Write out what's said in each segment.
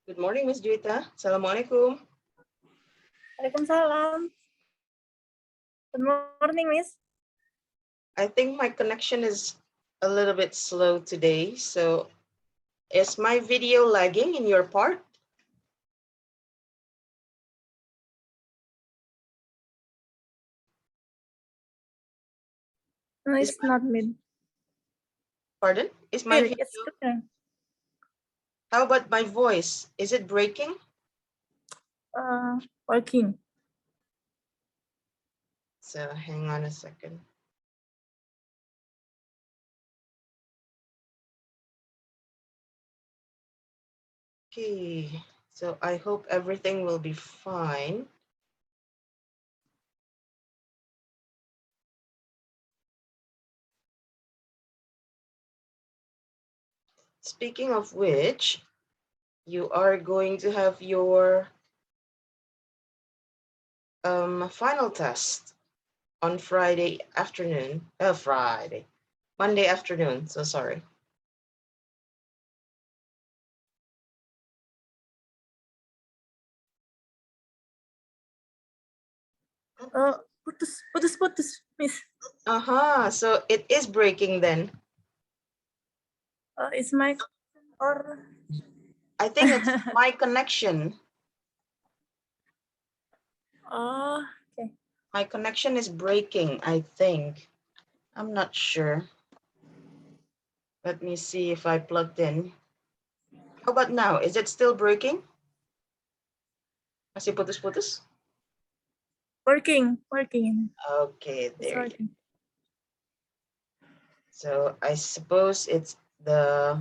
Good morning, Miss Juita. Assalamualaikum. Waalaikumsalam. Good morning, Miss. I think my connection is a little bit slow today. So is my video lagging in your part? No, it's not mid. Pardon? Is my video? It's clear. How about my voice? Is it breaking? Working. So hang on a second. Okay, so I hope everything will be fine. Speaking of which, you are going to have your final test on Friday afternoon. Monday afternoon. So sorry. Putus, Miss. So it is breaking then. It's my or I think it's my connection. Okay. My connection is breaking, I think. I'm not sure. Let me see if I plugged in. How about now? Is it still breaking? Masih putus-putus? Working. Okay, there you go. Working. So I suppose it's the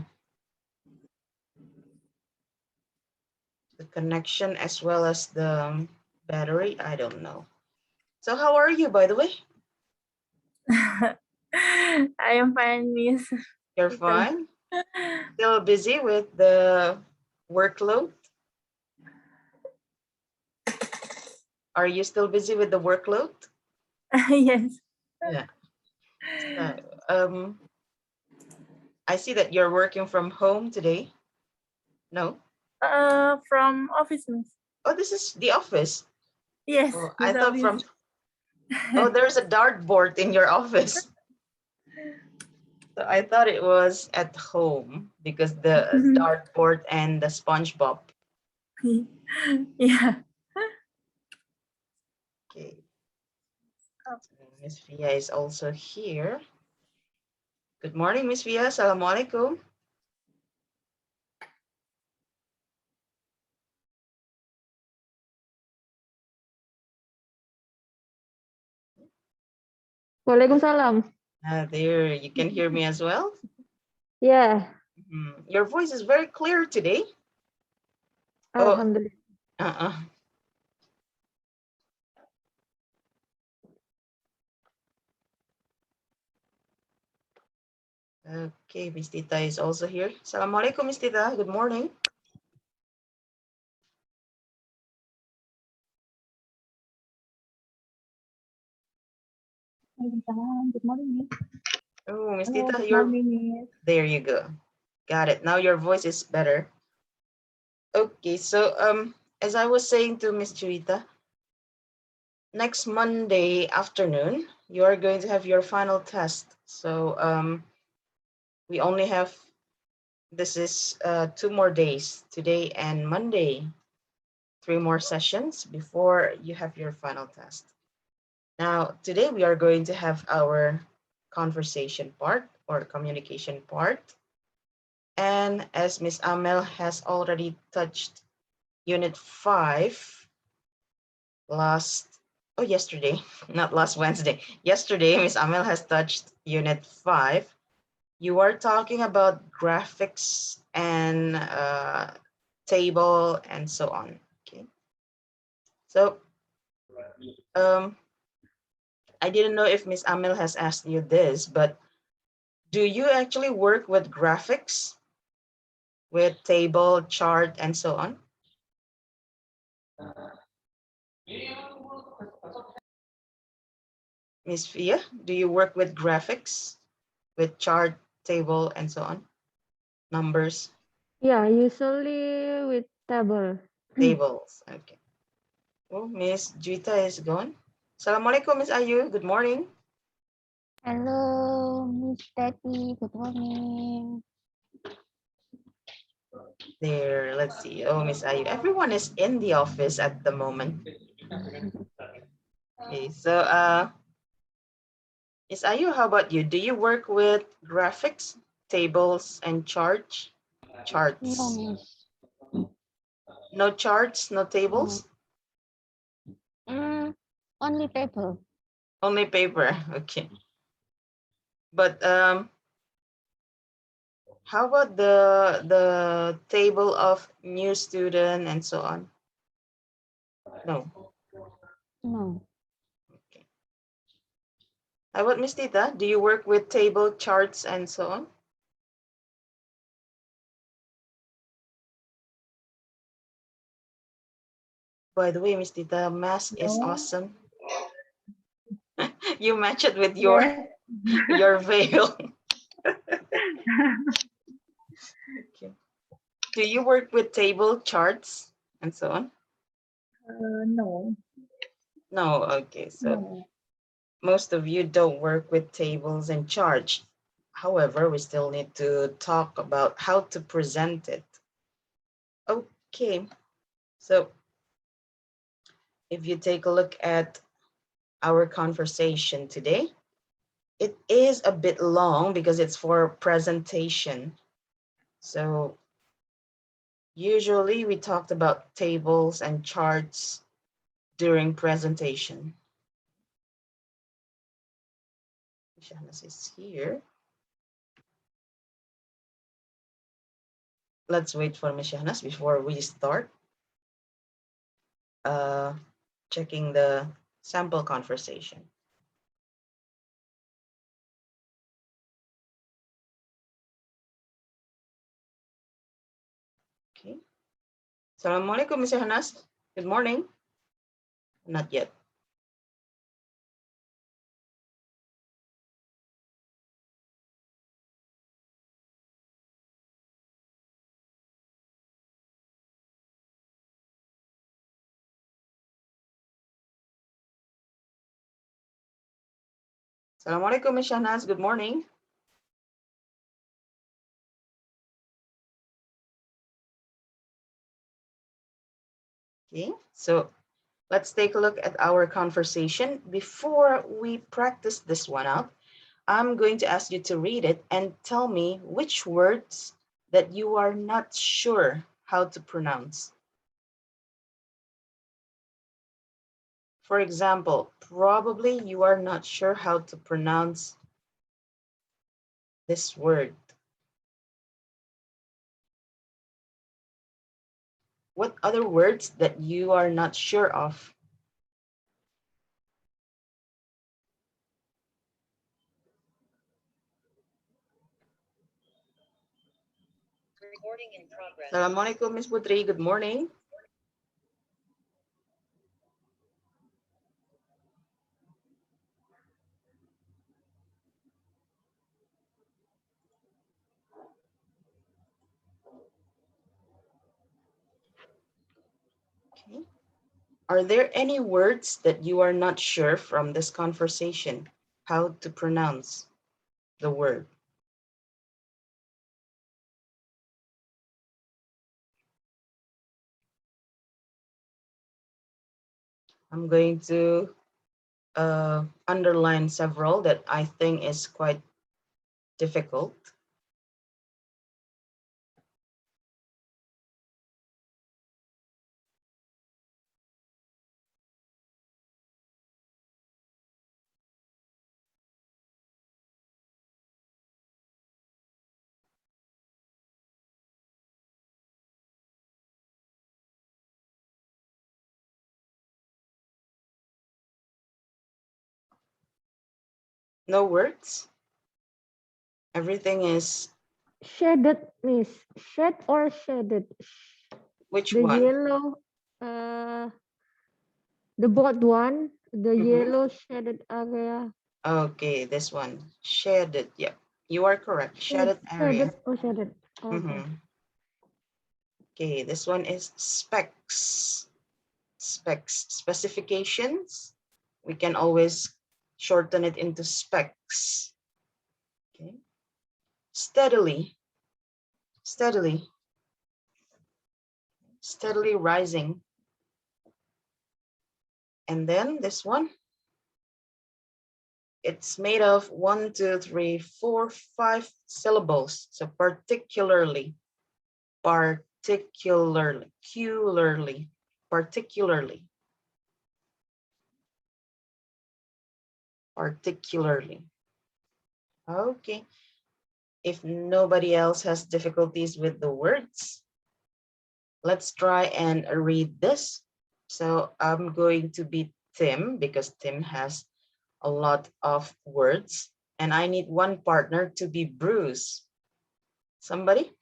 connection as well as the battery. I don't know. So how are you, by the way? I am fine, Miss. You're fine? Still busy with the workload? Are you still busy with the workload? Yes. Yeah. So, I see that you're working from home today. No? From office, Miss. Oh, this is the office. Yes. Oh, I thought from. Oh, there's a dartboard in your office. So I thought it was at home because the dartboard and the SpongeBob. Yeah. Okay. Miss Via is also here. Good morning, Miss Via. Assalamualaikum. Waalaikumsalam. There, you can hear me as well? Yeah. Your voice is very clear today. Alhamdulillah. Oh, okay, Miss Tita is also here. Assalamualaikum, Miss Tita. Good morning. Good morning. Oh, Miss Hello, Tita, good you're morning. there. You go. Got it. Now your voice is better. Okay, so as I was saying to Miss Chuita, next Monday afternoon, you are going to have your final test. So we only have, this is 2 more days, today and Monday, 3 more sessions before you have your final test. Now, today we are going to have our conversation part or communication part. And as Miss Amel has already touched Unit 5 yesterday, not last Wednesday. Yesterday, Miss Amel has touched Unit 5. You are talking about graphics and table and so on. Okay. So I didn't know if Miss Amel has asked you this, but do you actually work with graphics, with table, chart, and so on? Miss Fia, do you work with graphics, with chart, table, and so on? Numbers? Yeah, usually with Table. Tables. Okay. Oh, Miss Juita is gone. Assalamualaikum, Miss Ayu. Good morning. Hello, Miss Tati. Good morning. There, let's see. Oh, Miss Ayu. Everyone is in the office at the moment. Okay, so Miss Ayu, how about you? Do you work with graphics, tables, and charts? No, Miss. No charts, no tables, Only table. only paper. Okay. But how about the table of new student and so on? No. No. Okay. How about Miss Tita? Do you work with table, charts, and so on? By the way, Miss Tita, mask is awesome. You match it with your your veil. Okay. Do you work with table, charts, and so on? No. No. Okay. So No. most of you don't work with tables and charts. However, we still need to talk about how to present it. Okay. So if you take a look at our conversation today, it is a bit long because it's for presentation. So usually we talked about tables and charts during presentation. Shanas is here. Let's wait for Miss Shanas before we start checking the sample conversation. Okay. Assalamualaikum, Miss Shanas. Good morning. Not yet. Assalamualaikum, Miss Shanas. Good morning. Okay, so let's take a look at our conversation. Before we practice this one out, I'm going to ask you to read it and tell me which words that you are not sure how to pronounce. For example, probably you are not sure how to pronounce this word. What other words that you are not sure of? Recording in progress. Assalamualaikum, Miss Putri. Good morning. Okay. Are there any words that you are not sure from this conversation how to pronounce the word? I'm going to underline several that I think is quite difficult. No words? Everything is, Shaded, Miss. Shade or shaded? which The one? yellow, the bold one, the yellow shaded area. Okay, this one. Shaded. Yep, you are correct. Shaded area. Shaded or shaded. Okay. Mhm. Okay, this one is specs. Specs, specifications. We can always shorten it into specs. Okay. Steadily, steadily, steadily rising. And then this one, it's made of 1, 2, 3, 4, 5 syllables. So particularly, particularly, particularly, particularly. Okay. If nobody else has difficulties with the words, let's try and read this. So I'm going to be Tim because Tim has a lot of words and I need one partner to be Bruce. Somebody?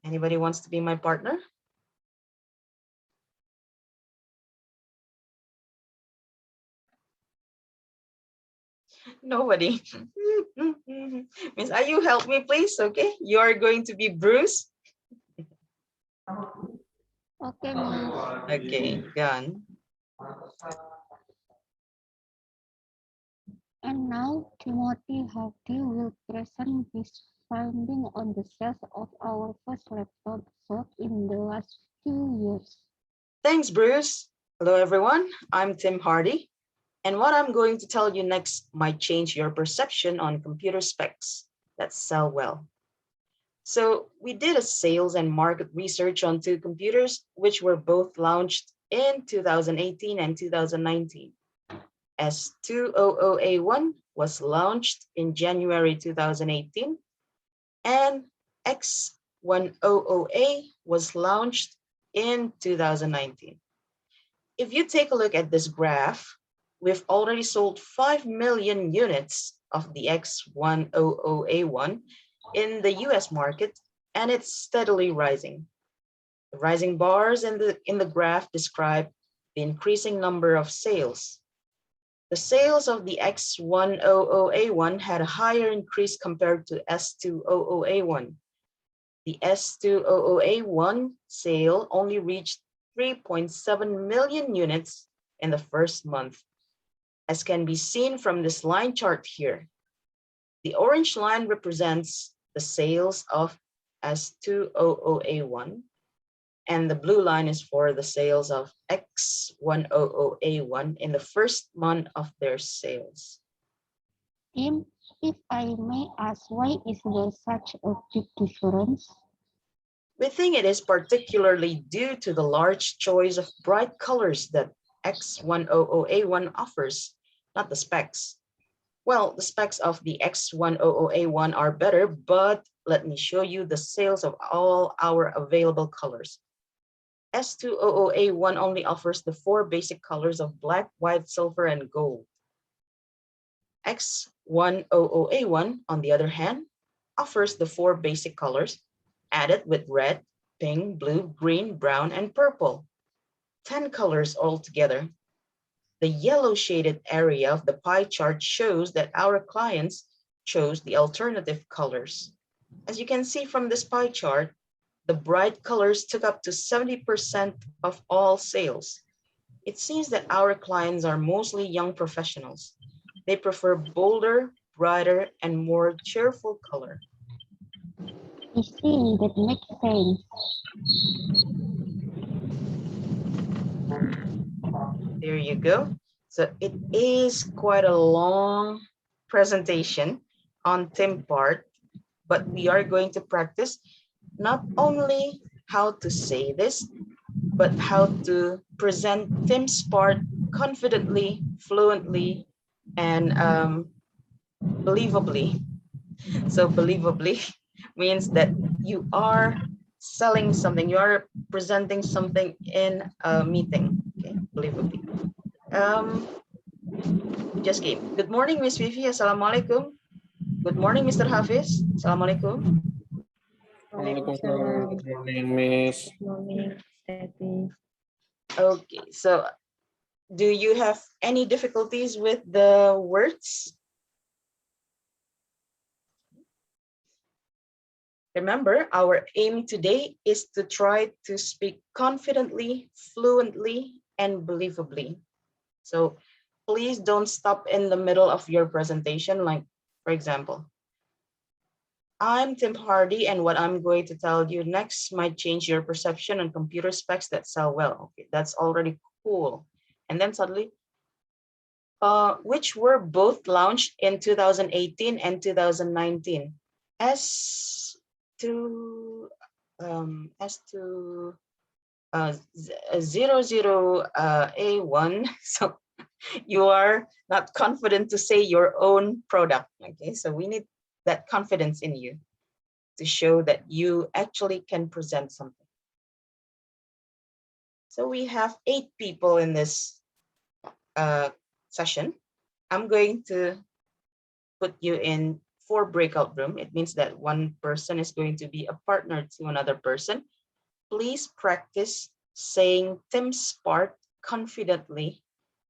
Anybody wants to be my partner? Nobody. Miss Ayu, help me please, okay? You are going to be Bruce. Okay, Miss. Okay, done. And now Timothy Hardy will present his finding on the sales of our first laptop sold in the last 2 years. Thanks, Bruce. Hello, everyone. I'm Tim Hardy. And what I'm going to tell you next might change your perception on computer specs that sell well. So we did a sales and market research on 2 computers, which were both launched in 2018 and 2019. S200A1 was launched in January 2018, and X100A was launched in 2019. If you take a look at this graph, we've already sold 5 million units of the X100A1 in the US market, and it's steadily rising. The rising bars in the graph describe the increasing number of sales. The sales of the X100A1 had a higher increase compared to S200A1. The S200A1 sale only reached 3.7 million units in the first month, as can be seen from this line chart here. The orange line represents the sales of S200A1, and the blue line is for the sales of X100A1 in the first month of their sales. Tim, if I may ask, why is there such a big difference? We think it is particularly due to the large choice of bright colors that X100A1 offers, not the specs. Well, the specs of the X100A1 are better, but let me show you the sales of all our available colors. S200A1 only offers the 4 basic colors of black, white, silver, and gold. X100A1, on the other hand, offers the 4 basic colors added with red, pink, blue, green, brown, and purple. 10 colors altogether. The yellow shaded area of the pie chart shows that our clients chose the alternative colors. As you can see from this pie chart, the bright colors took up to 70% of all sales. It seems that our clients are mostly young professionals. They prefer bolder, brighter, and more cheerful color. I see, that makes sense. There you go. So it is quite a long presentation on Tim part, but we are going to practice not only how to say this, but how to present Tim's part confidently, fluently, and believably. So believably means that you are selling something, you are presenting something in a meeting, okay, believably. We just came. Good morning, Miss Vivi. Assalamualaikum. Good morning, Mr. Hafiz. Assalamualaikum. Waalaikumsalam. Good morning, Miss. Good morning, Steffi. Okay, so do you have any difficulties with the words? Remember, our aim today is to try to speak confidently, fluently, and believably. So please don't stop in the middle of your presentation. Like, for example, I'm Tim Hardy, and what I'm going to tell you next might change your perception on computer specs that sell well. Okay, that's already cool. And then suddenly, which were both launched in 2018 and 2019. As to A1, so you are not confident to say your own product. Okay, so we need that confidence in you to show that you actually can present something. So we have 8 people in this session. I'm going to put you in 4 breakout room. It means that one person is going to be a partner to another person. Please practice saying Tim's part confidently,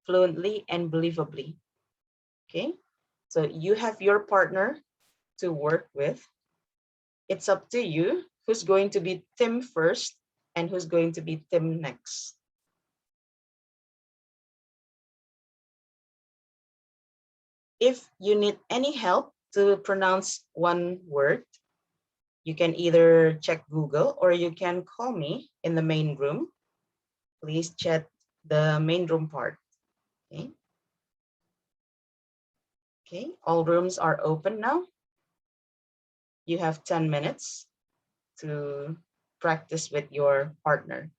fluently, and believably. Okay, so you have your partner to work with. It's up to you who's going to be Tim first and who's going to be Tim next. If you need any help to pronounce one word, you can either check Google or you can call me in the main room. Please chat the main room part. Okay. Okay, all rooms are open now. You have 10 minutes to practice with your partner.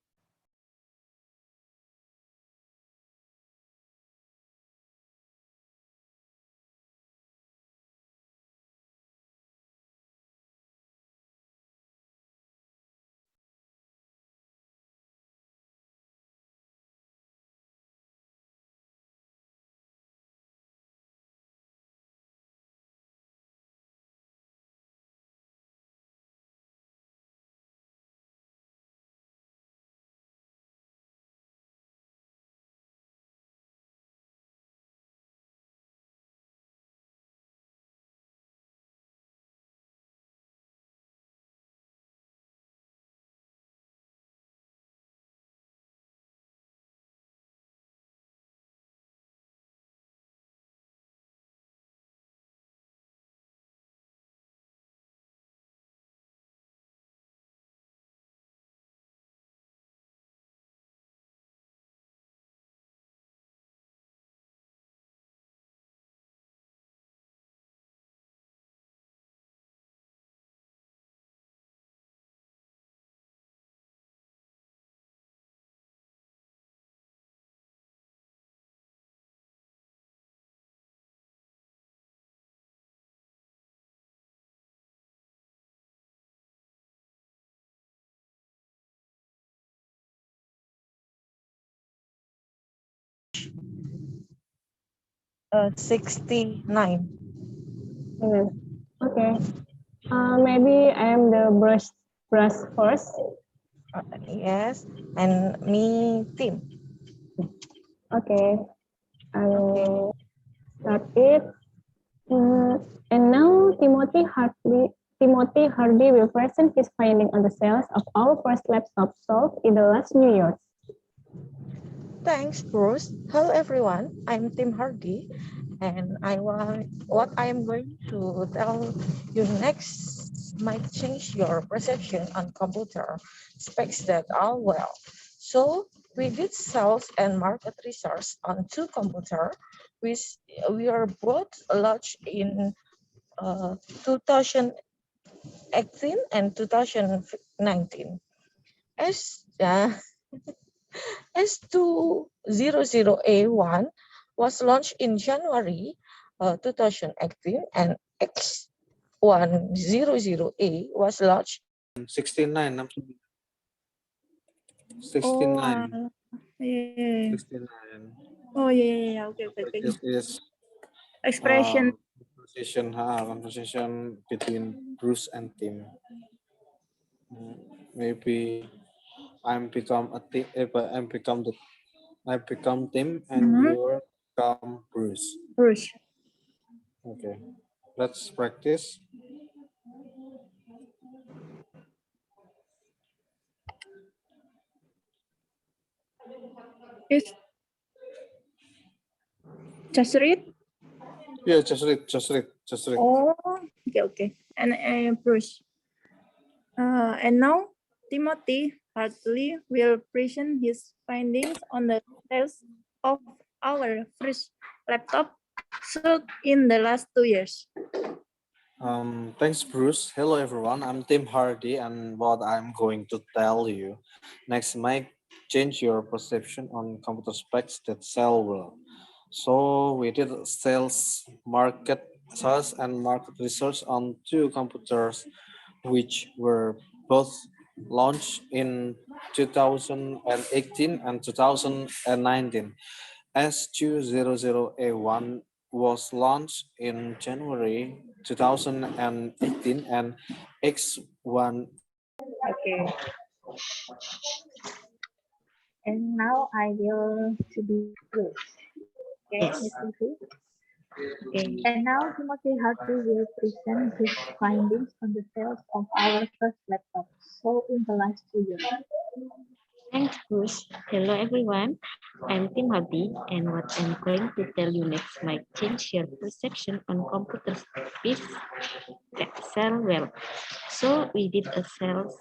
Uh, 69. Yes. Okay. Maybe I am the brush first. Yes, and me, Tim. Okay. I Okay. will start it. And now Timothy Hardy will present his finding on the sales of our first laptop sold in the last New Year. Thanks, Bruce. Hello, everyone. I'm Tim Hardy, and what I am going to tell you next might change your perception on computer specs that are well. So we did sales and market research on 2 computers, which we are both launched in 2018 and 2019. As S200A1 was launched in January 2018, and X100A was launched 69 I'm sorry. 69 yeah. 69 Oh, yeah. Okay. This is Expression. conversation between Bruce and Tim. Maybe I'm become a Tim, but I become Tim and you become Bruce. Bruce. Okay, let's practice. It's just read. Yeah, just read, just read, just read. Oh, okay. And Bruce. And now Timothy Hartley will present his findings on the sales of our first laptop sold in the last 2 years. Thanks, Bruce. Hello, everyone. I'm Tim Hardy, and what I'm going to tell you next might change your perception on computer specs that sell well. So we did sales and market research on two computers, which were both launched in 2018 and 2019. S200A1 was launched in January 2018 and X1. Okay, and now I will to be Bruce. Okay, Yes. Miss Lucy. Okay, and now Timothy Hartley will present his findings on the sales of our first laptop sold in the last 2 years. Thanks, Bruce. Hello, everyone. I'm Tim Hardy, and what I'm going to tell you next might change your perception on computers that sell well. So we did a sales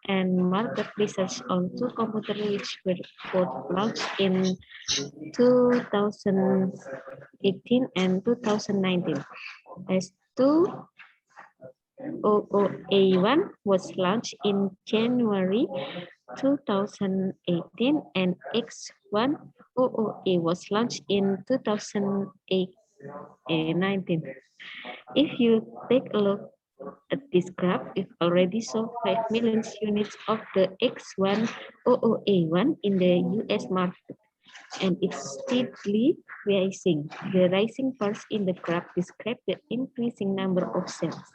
and market research on two computers which were both launched in 2018 and 2019. As two OOA1 was launched in January 2018 and X1 OOA was launched in 2019. If you take a look at this graph, we've already sold 5 million units of the X1 OOA1 in the US market, and it's steadily rising. The rising bars in the graph describe the increasing number of sales.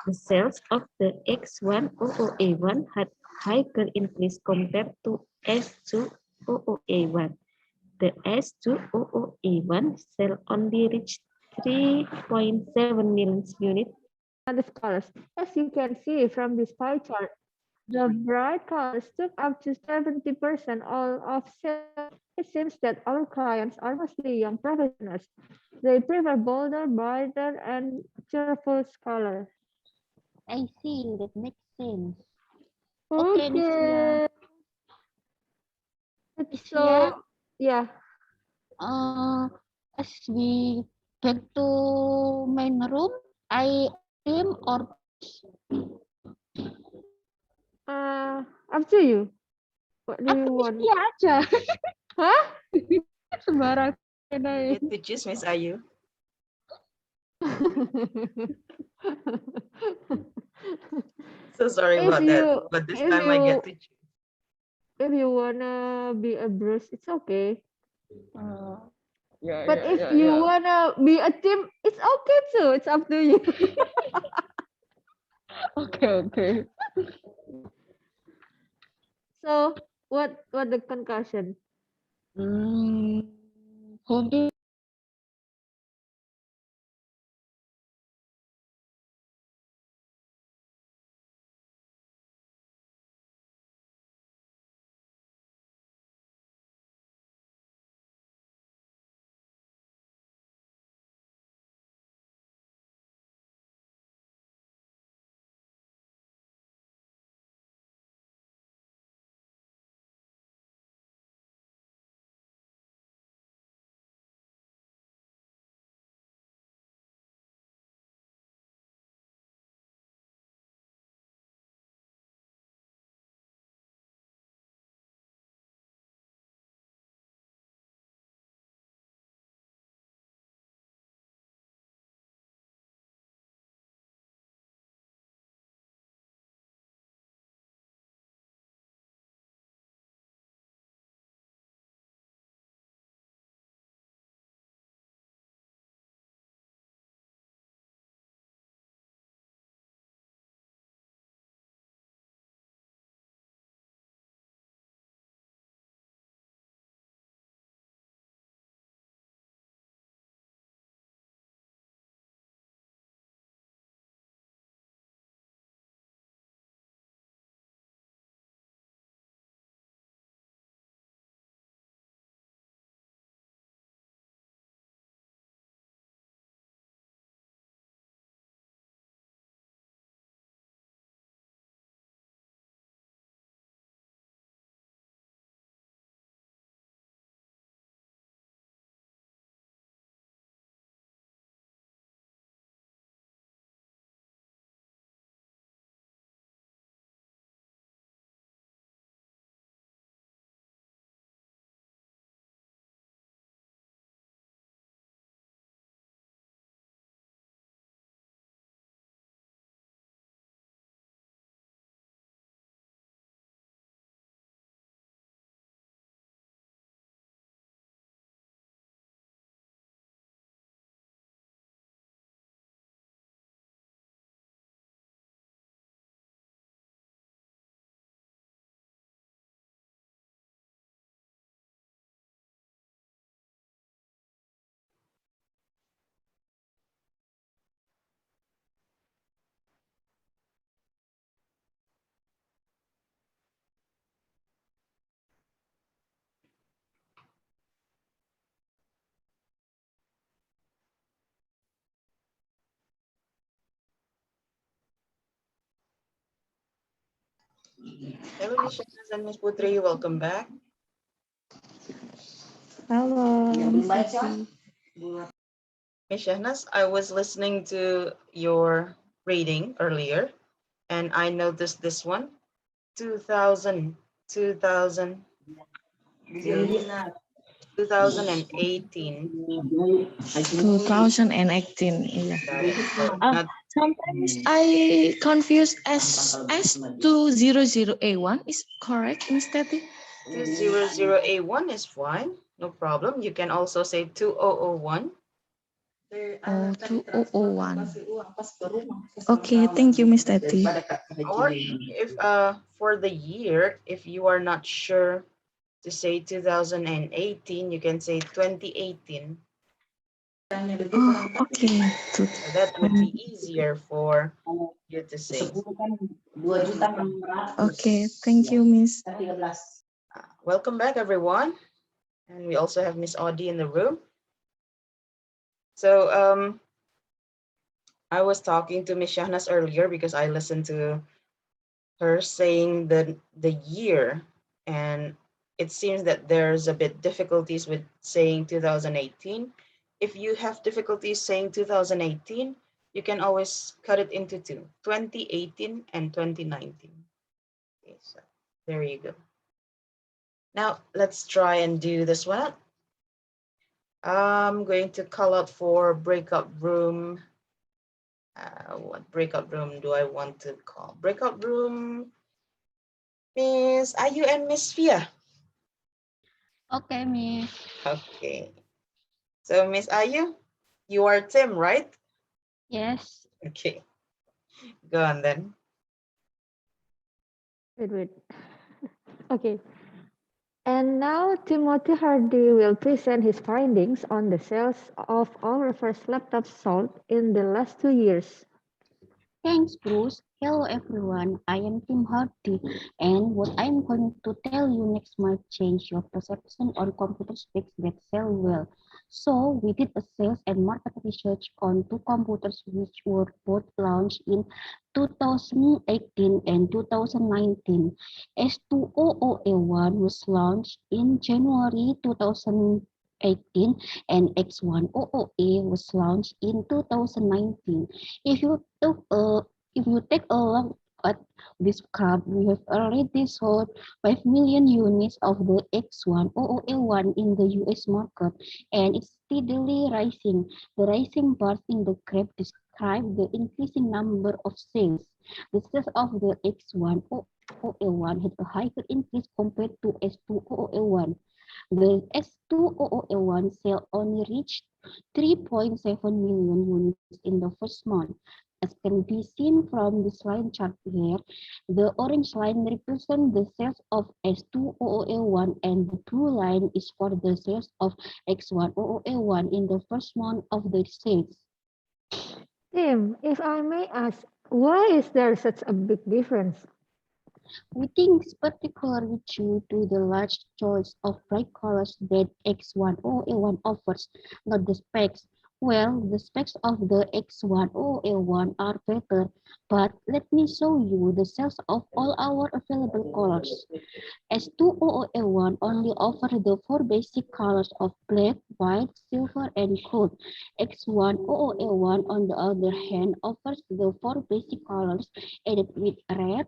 The sales of the X100A1 had higher increase compared to S200A1. The S200A1 sale only reached 3.7 million units. The colors. As you can see from this pie chart, the bright colors took up to 70% all of sales. It seems that our clients are mostly young professionals. They prefer bolder, brighter, and cheerful colors. I see, that makes sense. Okay, Miss Okay. Miss So, yeah. As we back to main room, I him or Up to you. What do you want? iya aja. Hah? Sembarang. You get to choose, Miss Ayu. So sorry If about that, you but this if time I get to you choose. if you wanna be a Bruce, it's okay. Yeah, But if you wanna be a team, it's okay too. It's up to you. Okay. So what the conclusion? Hobi Hello, Miss Shahnas and Miss Putri. Welcome back. Hello, Miss Ati. Miss Shahnas, I was listening to your reading earlier, and I noticed this one. 2000, 2000, 2018. 2018, yeah. Got it. So not Sometimes I confuse S2000A1 is correct, Miss Tati? 200A1 is fine. No problem. You can also say 2001. Oh, 2001. Okay, thank you, Miss Tati. Or if for the year, if you are not sure to say 2018, you can say 2018. Oh, okay. So that would be easier for you to say. Okay, thank you, Miss. Welcome back, everyone. And we also have Miss Audie in the room. So I was talking to Miss Shahnas earlier because I listened to her saying the year, and it seems that there's a bit difficulties with saying 2018. If you have difficulties saying 2018, you can always cut it into two, 2018 and 2019. Okay, so there you go. Now let's try and do this one. I'm going to call out for breakout room. What breakout room do I want to call? Breakout room, Miss Ayu and Miss Fia. Okay, Miss. Okay. So Miss Ayu, you are Tim, right? Yes. Okay. Go on then. Wait. Okay. And now Timothy Hardy will present his findings on the sales of our first laptop sold in the last 2 years. Thanks, Bruce. Hello, everyone. I am Tim Hardy, and what I'm going to tell you next might change your perception on computer specs that sell well. So, we did a sales and market research on two computers which were both launched in 2018 and 2019. S200A1 was launched in January 2018 and X100A was launched in 2019. If you took a if you take a look at this graph, we have already sold 5 million units of the X100A1 in the US market, and it's steadily rising. The rising bars in the graph describe the increasing number of sales. The sales of the X100A1 had a higher increase compared to S200A1. The S200A1 sale only reached 3.7 million units in the first month. As can be seen from this line chart here, the orange line represents the sales of S200A1 and the blue line is for the sales of X100A1 in the first month of the sales. Tim, if I may ask, why is there such a big difference? We think it's particularly due to the large choice of bright colors that X100A1 offers, not the specs. Well, the specs of the X100A1 are better, but let me show you the sales of all our available colors. S200A1 only offers the four basic colors of black, white, silver, and gold. X100A1, on the other hand, offers the four basic colors added with red,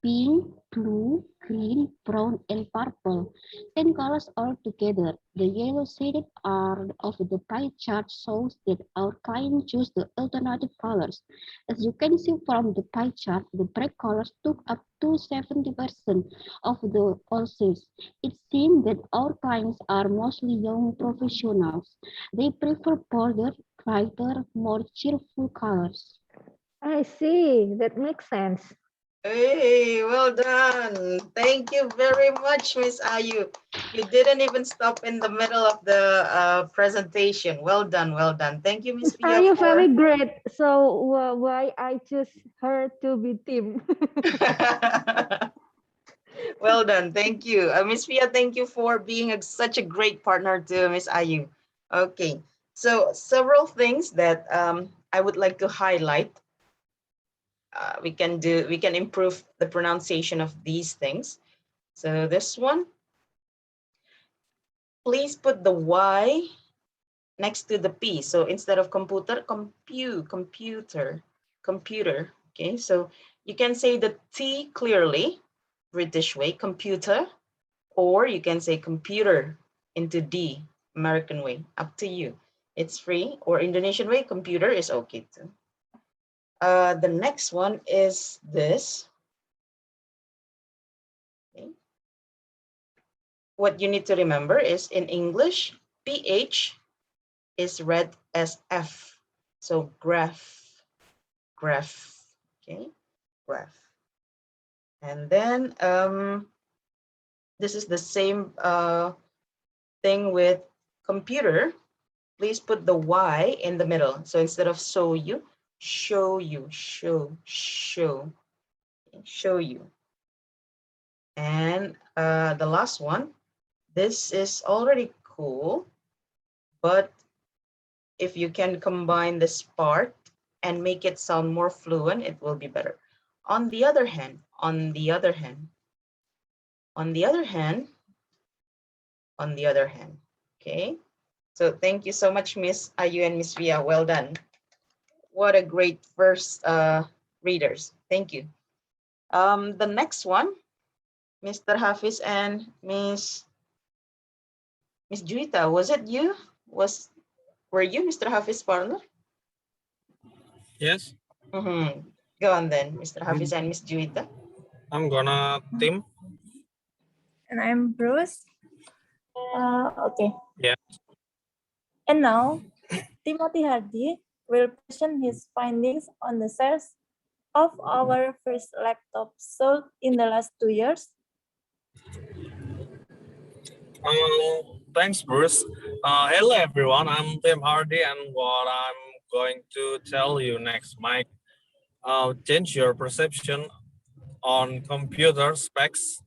pink, blue, green, brown, and purple. 10 colors altogether. The yellow shaded part of the pie chart shows that our client chose the alternative colors. As you can see from the pie chart, the bright colors took up to 70% of the all sales. It seems that our clients are mostly young professionals. They prefer bolder, brighter, more cheerful colors. I see, that makes sense. Hey, well done. Thank you very much, Miss Ayu. You didn't even stop in the middle of the presentation. Well done, well done. Thank you, Miss Are Fia, you for... very great? So why I choose her to be Tim? Well done. Thank you. Miss Fia, thank you for being such a great partner to Miss Ayu. Okay, so several things that I would like to highlight. we can improve the pronunciation of these things. So this one, please put the Y next to the P. So instead of computer, computer. Okay, so you can say the T clearly, British way, computer, or you can say computer into D, American way, up to you. It's free, or Indonesian way, computer is okay too. The next one is this. Okay. What you need to remember is in English, PH is read as F. So graph, okay, graph. And then this is the same thing with computer. Please put the Y in the middle. So instead of show you, show you. And the last one, this is already cool, but if you can combine this part and make it sound more fluent, it will be better. On the other hand, okay? So thank you so much, Miss Ayu and Miss Via. Well done. What a great first readers. Thank you. The next one, Mr. Hafiz and Miss Juita, was it you? Were you Mr. Hafiz Parlor? Yes. Go on then, Mr. Hafiz and Miss Juita. I'm gonna Tim. And I'm Bruce. Okay. Yeah. And now, Timothy Hardy will present his findings on the sales of our first laptop sold in the last 2 years. Thanks, Bruce. Hello, everyone. I'm Tim Hardy, and what I'm going to tell you next might change your perception on computer specs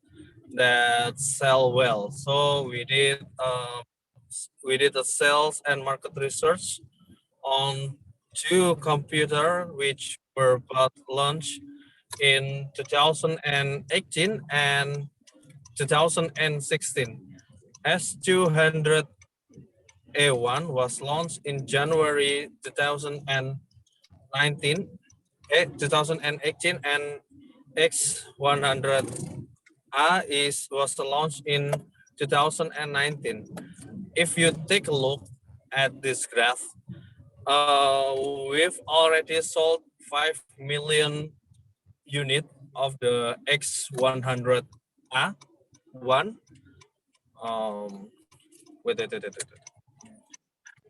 that sell well. So we did a sales and market research on 2 computers which were both launched in 2018 and 2016. S200A1 was launched in January 2018, and X100A was launched in 2019. If you take a look at this graph, we've already sold 5 million unit of the X100A1.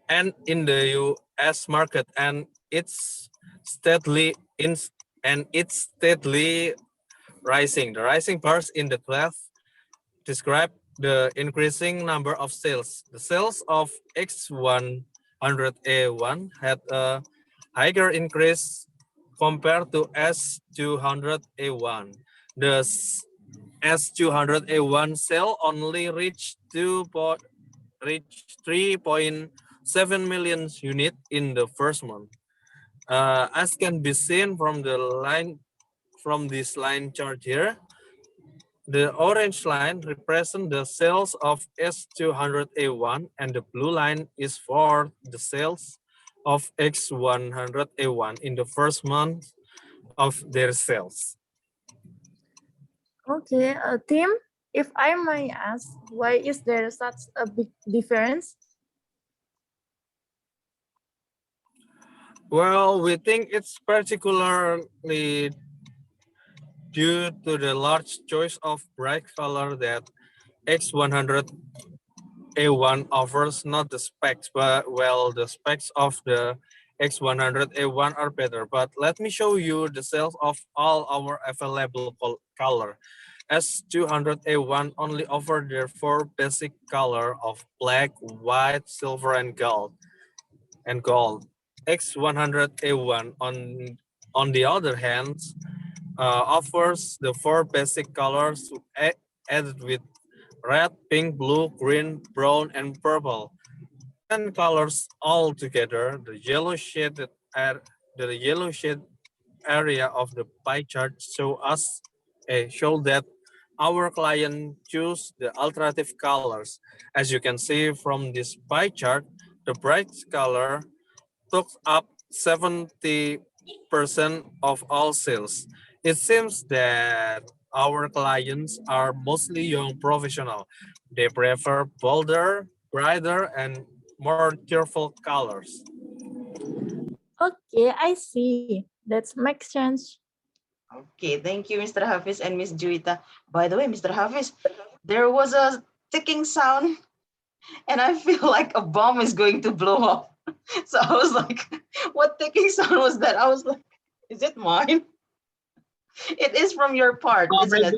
And in the US market, and it's steadily rising. The rising parts in the graph describe the increasing number of sales. The sales of X100A1 had a higher increase compared to S200A1. The S200A1 sale only reached 3.7 million units in the first month. As can be seen from this line chart here, the orange line represents the sales of S200A1, and the blue line is for the sales of X100A1 in the first month of their sales. Okay, Tim, if I may ask, why is there such a big difference? Well, we think it's particularly due to the large choice of bright color that X100A1 offers, not the specs, but well, the specs of the X100A1 are better. But let me show you the sales of all our available color. S200A1 only offer their 4 basic color of black, white, silver, and gold. X100A1 on the other hand offers the 4 basic colors added with red, pink, blue, green, brown, and purple. 10 colors all together. The yellow shade area of the pie chart show that our client choose the alternative colors. As you can see from this pie chart, the bright color took up 70% of all sales. It seems that our clients are mostly young professionals. They prefer bolder, brighter, and more cheerful colors. Okay, I see. That makes sense. Okay, thank you, Mr. Hafiz and Miss Juita. By the way, Mr. Hafiz, there was a ticking sound, and I feel like a bomb is going to blow up. So I was like, what ticking sound was that? I was like, is it mine? It is from your part, Oh, isn't it?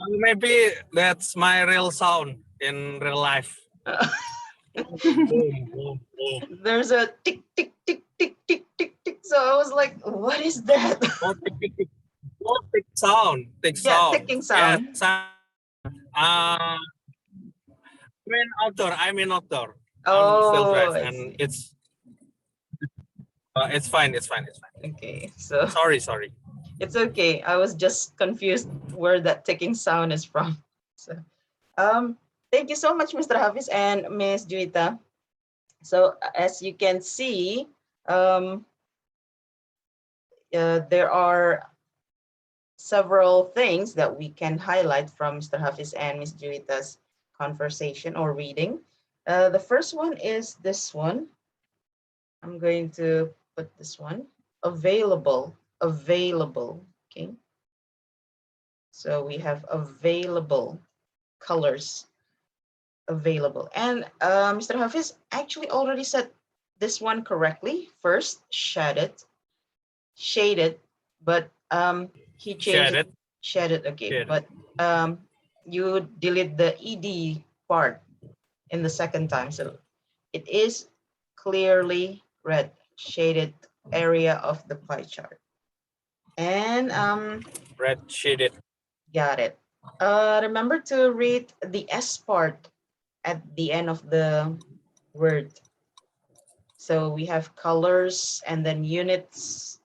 maybe that's my real sound in real life. Boom, boom, boom. There's a tick, tick, tick, tick, tick, tick, tick. So I was like, what is that? Oh, tick, tick, tick. Oh, tick sound, tick Yeah, sound. ticking Yes, sound. uh, I'm an outdoor. I'm still Oh, drive, I and see. it's fine. It's fine. It's fine. Okay, so Sorry. it's okay. I was just confused where that ticking sound is from. So, thank you so much, Mr. Hafiz and Miss Juita. So as you can see, there are several things that we can highlight from Mr. Hafiz and Miss Juita's conversation or reading. The first one is this one. I'm going to put this one. Available. Okay. So we have available colors. Available. And Mr. Hafiz actually already said this one correctly. First, shaded, but he changed it. Shaded, okay. But you delete the ed part in the second time, so it is clearly red, shaded area of the pie chart. And Red shaded. got it. Remember to read the S part at the end of the word. So we have colors and then units.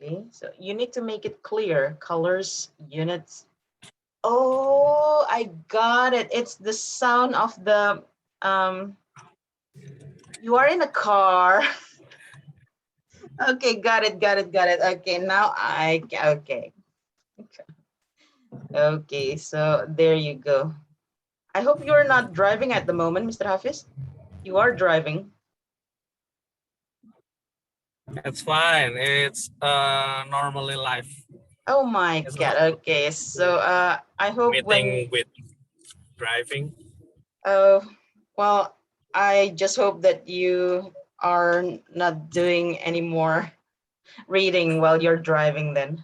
Okay, so you need to make it clear. Colors, units. Oh, I got it. It's the sound of the you are in a car. Okay, got it. Okay, now okay. Okay, so there you go. I hope you're not driving at the moment, Mr. Hafiz. You are driving. It's fine. It's normally life. Oh my God. Okay, so I hope meeting with driving. Well, I just hope that you are not doing any more reading while you're driving then.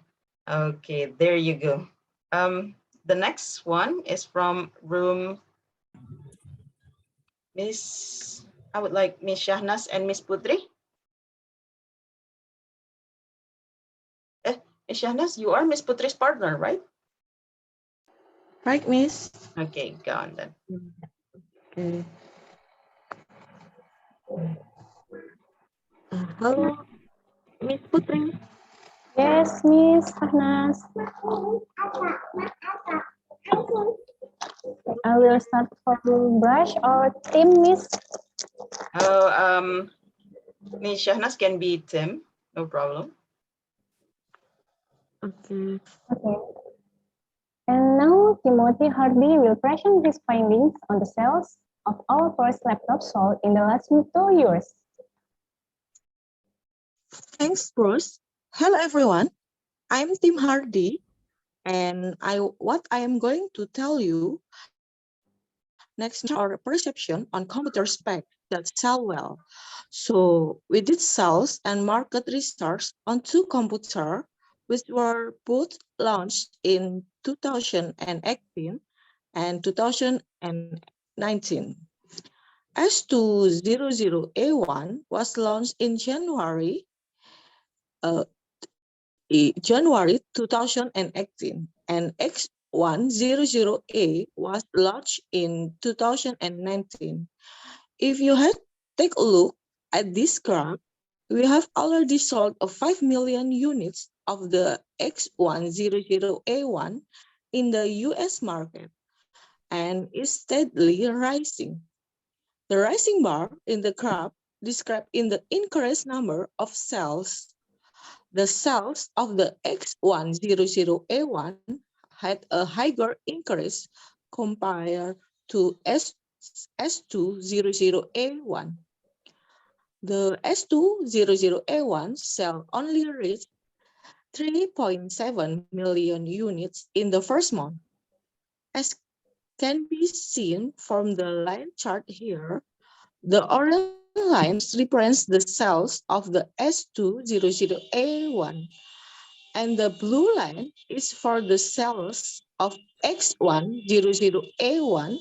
Okay, there you go. The next one is from room Miss, I would like Miss Shahnas and Miss Putri. Miss Shahnas, you are Miss Putri's partner, right? Right, Miss? Okay, go on then. Okay. Hello, Miss Putri. Yes, Miss Farnas. I will start from brush or team, Miss. Oh, Miss Shahnas can be Tim, no problem. Okay. Okay. And now Timothy Hardy will present his findings on the sales of our first laptop sold in the last 2 years. Thanks, Bruce. Hello, everyone. I'm Tim Hardy, and what I am going to tell you next our perception on computer spec that sell well. So we did sales and market research on 2 computers, which were both launched in 2018 and 2019. S200A1 was launched in January 2018, and X100A was launched in 2019. If you take a look at this graph, we have already sold 5 million units of the X100A1 in the US market and is steadily rising. The rising bar in the graph described in the increased number of cells. The cells of the X100A1 had a higher increase compared to S200A1. The S200A1 cell only reached 3.7 million units in the first month. As can be seen from the line chart here, the orange lines represent the cells of the S200A1, and the blue line is for the cells of X100A1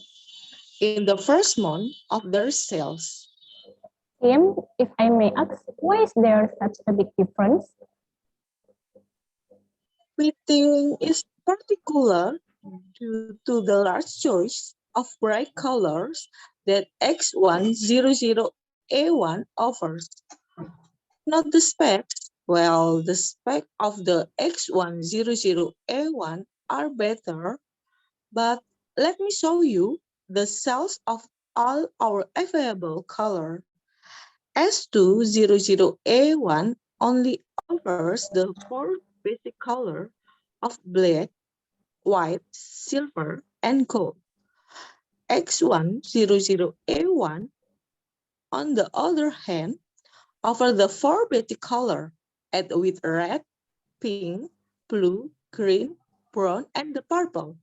in the first month of their cells. Tim, if I may ask, why is there such a big difference? Fitting is particular due to the large choice of bright colors that X100A1 offers. Not the specs. Well, the specs of the X100A1 are better, but let me show you the cells of all our available color. S200A1 only offers the four basic color of black, white, silver, and gold. X100A1, on the other hand, offer the four basic color with red, pink, blue, green, brown, and the purple.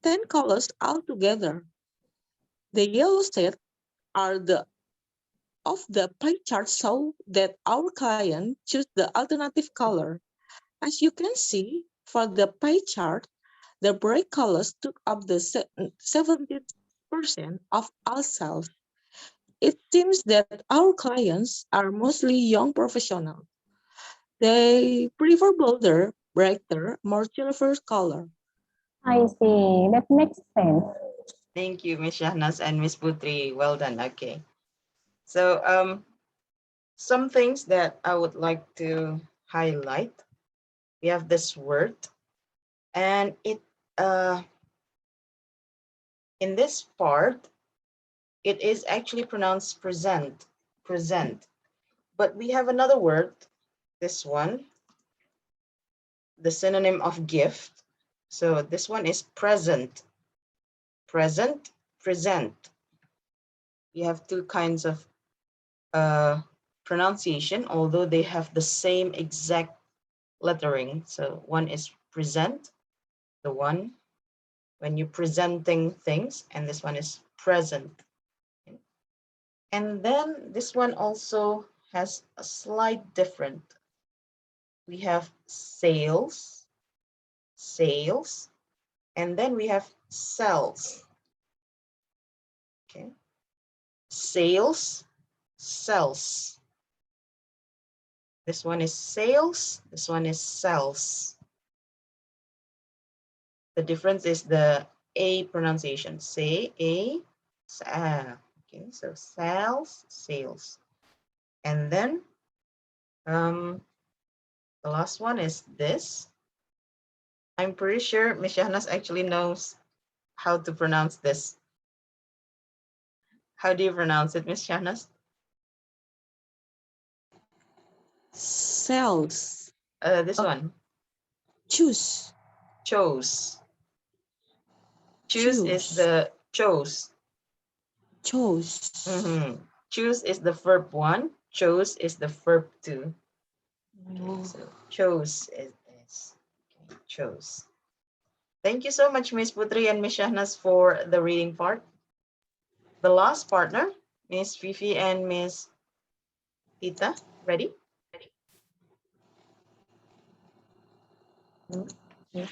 10 colors altogether. The yellow shades are the of the pie chart show that our client choose the alternative color. As you can see, for the pie chart, the bright colors took up the 70% of all cells. It seems that our clients are mostly young professionals. They prefer bolder, brighter, more cheerful color. I see, that makes sense. Thank you, Ms. Shahnas and Ms. Putri. Well done. Okay. So some things that I would like to highlight. We have this word, and it in this part, it is actually pronounced present, present. But we have another word, this one, the synonym of gift. So this one is present, present, present. You have two kinds of pronunciation, although they have the same exact lettering. So one is present, the one when you're presenting things, and this one is present. And then this one also has a slight different. We have sales, sales, and then we have cells. Okay, sales, cells. This one is sales, this one is cells. The difference is the A pronunciation. Say A, okay, so cells, sales. And then the last one is this. I'm pretty sure Ms. Shahnas actually knows how to pronounce this. How do you pronounce it, Ms. Shahnas? Cells. This one. Choose. Chose. Choose is the chose. Chose. Choose is the verb 1. Chose is the verb 2. Okay, so chose is okay, chose. Thank you so much, Ms. Putri and Ms. Shahnas, for the reading part. The last partner, Ms. Fifi and Ms. Tita, ready? Yes.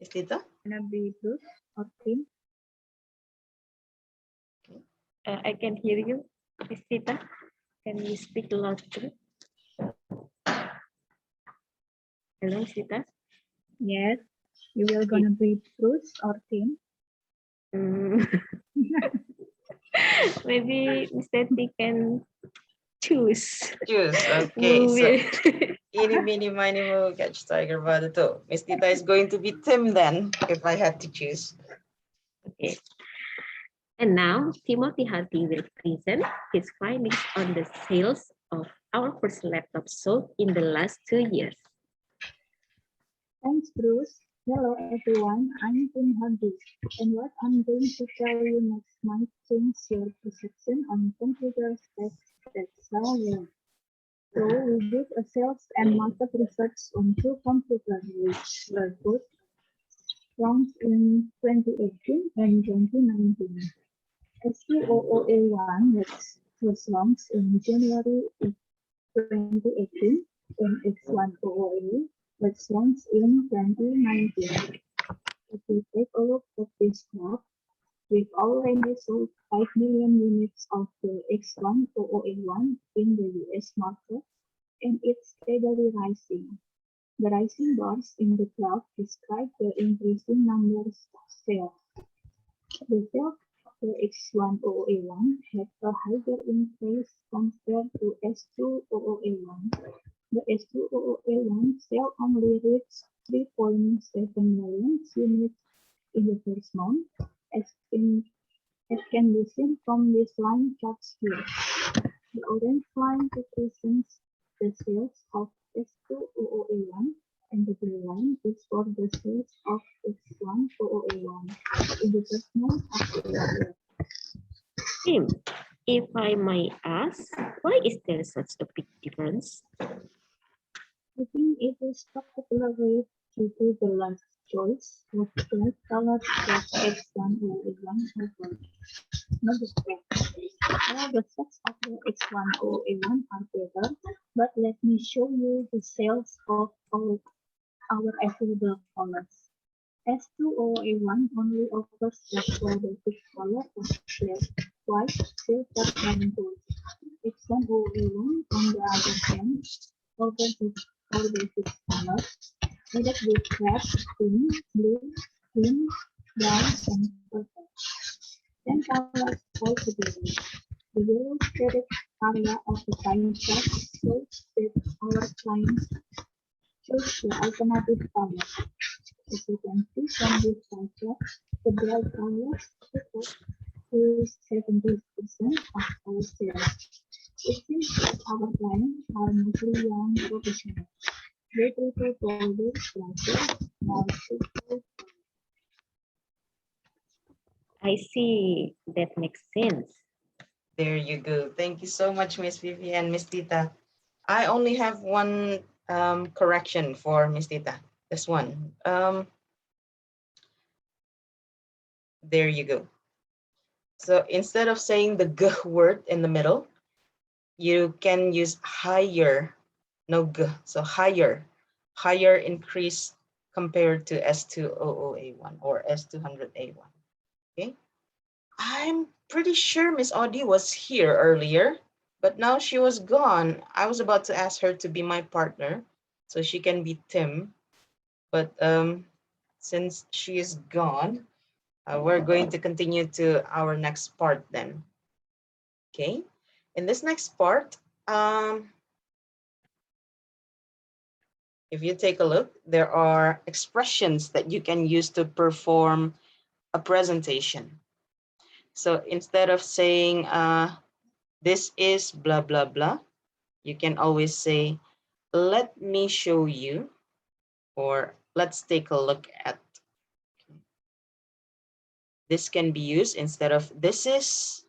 Ms. Tita? Gonna be Bruce or Tim? I can hear you, Miss Tita. Can you speak louder? Hello, Sita. Yes. You will gonna be Bruce or Tim? Maybe Mr. T can choose. Choose. Okay, Who so will? eeny, meeny, miny, mo, catch tiger by the toe. Miss Tita is going to be Tim then, if I had to choose. Okay. And now Timothy Hardy will present his findings on the sales of our first laptop sold in the last 2 years. Thanks, Bruce. Hello, everyone. I'm Tim Hardy, and what I'm going to tell you next might change your perception on computer specs that sell well. So we did a sales and market research on two computers which were both launched in 2018 and 2019. S200A1 was launched in January 2018 and X100A was launched in 2019. If we take a look at this graph, we've already sold 5 million units of the X100A1 in the US market, and it's steadily rising. The rising bars in the graph describe the increasing numbers of sales. The sales of the X100A1 had a higher increase compared to S200A1. The S200A1 sale only reached 3.7 million units in the first month, as can be seen from this line charts here. The orange line represents the sales of S200A1, and the blue line is for the sales of X100A1 in the first month of the year. Tim, if I may ask, why is there such a big difference? I think it is particularly due to the last choice of black color that X100A1 has. Not the specs. Well, the specs of the X100A1 are better, but let me show you the sales of our available colors. S200A1 only offers just four basic colors of black, white, silver, and gold. X100A1, on the other hand, offers four basic colors, added with red, pink, blue, green, brown, and purple. 10 colors altogether. The yellow shaded area of the pie chart shows that our clients choose the alternative color. As you can see from this pie chart, the bright colors to 70% of our sales. It seems that our clients are mostly young professionals. They prefer bolder, brighter, more simple. I see, that makes sense. There you go. Thank you so much, Miss Vivi and Miss Tita. I only have one correction for Miss Tita. This one. There you go. So instead of saying the g word in the middle, you can use higher, no g, so higher increase compared to S200A1 or S200A1. Okay. I'm pretty sure Miss Audie was here earlier, but now she was gone. I was about to ask her to be my partner so she can be Tim, but since she is gone, we're going to continue to our next part then. Okay, in this next part, if you take a look, there are expressions that you can use to perform a presentation. So instead of saying this is blah, blah, blah, you can always say, let me show you, or let's take a look at. This can be used instead of this is.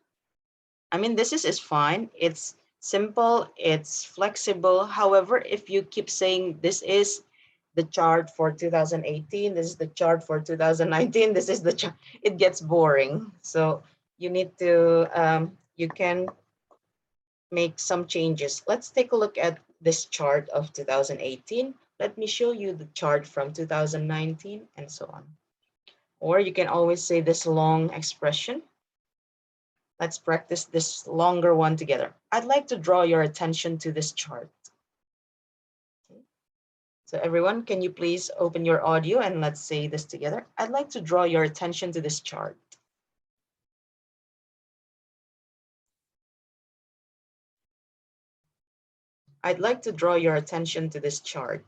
I mean, this is fine. It's simple, it's flexible. However, if you keep saying this is the chart for 2018, this is the chart for 2019, this is the chart, it gets boring. So you need to, you can make some changes. Let's take a look at this chart of 2018. Let me show you the chart from 2019 and so on. Or you can always say this long expression. Let's practice this longer one together. I'd like to draw your attention to this chart. Okay. So everyone, can you please open your audio and let's say this together. I'd like to draw your attention to this chart. I'd like to draw your attention to this chart.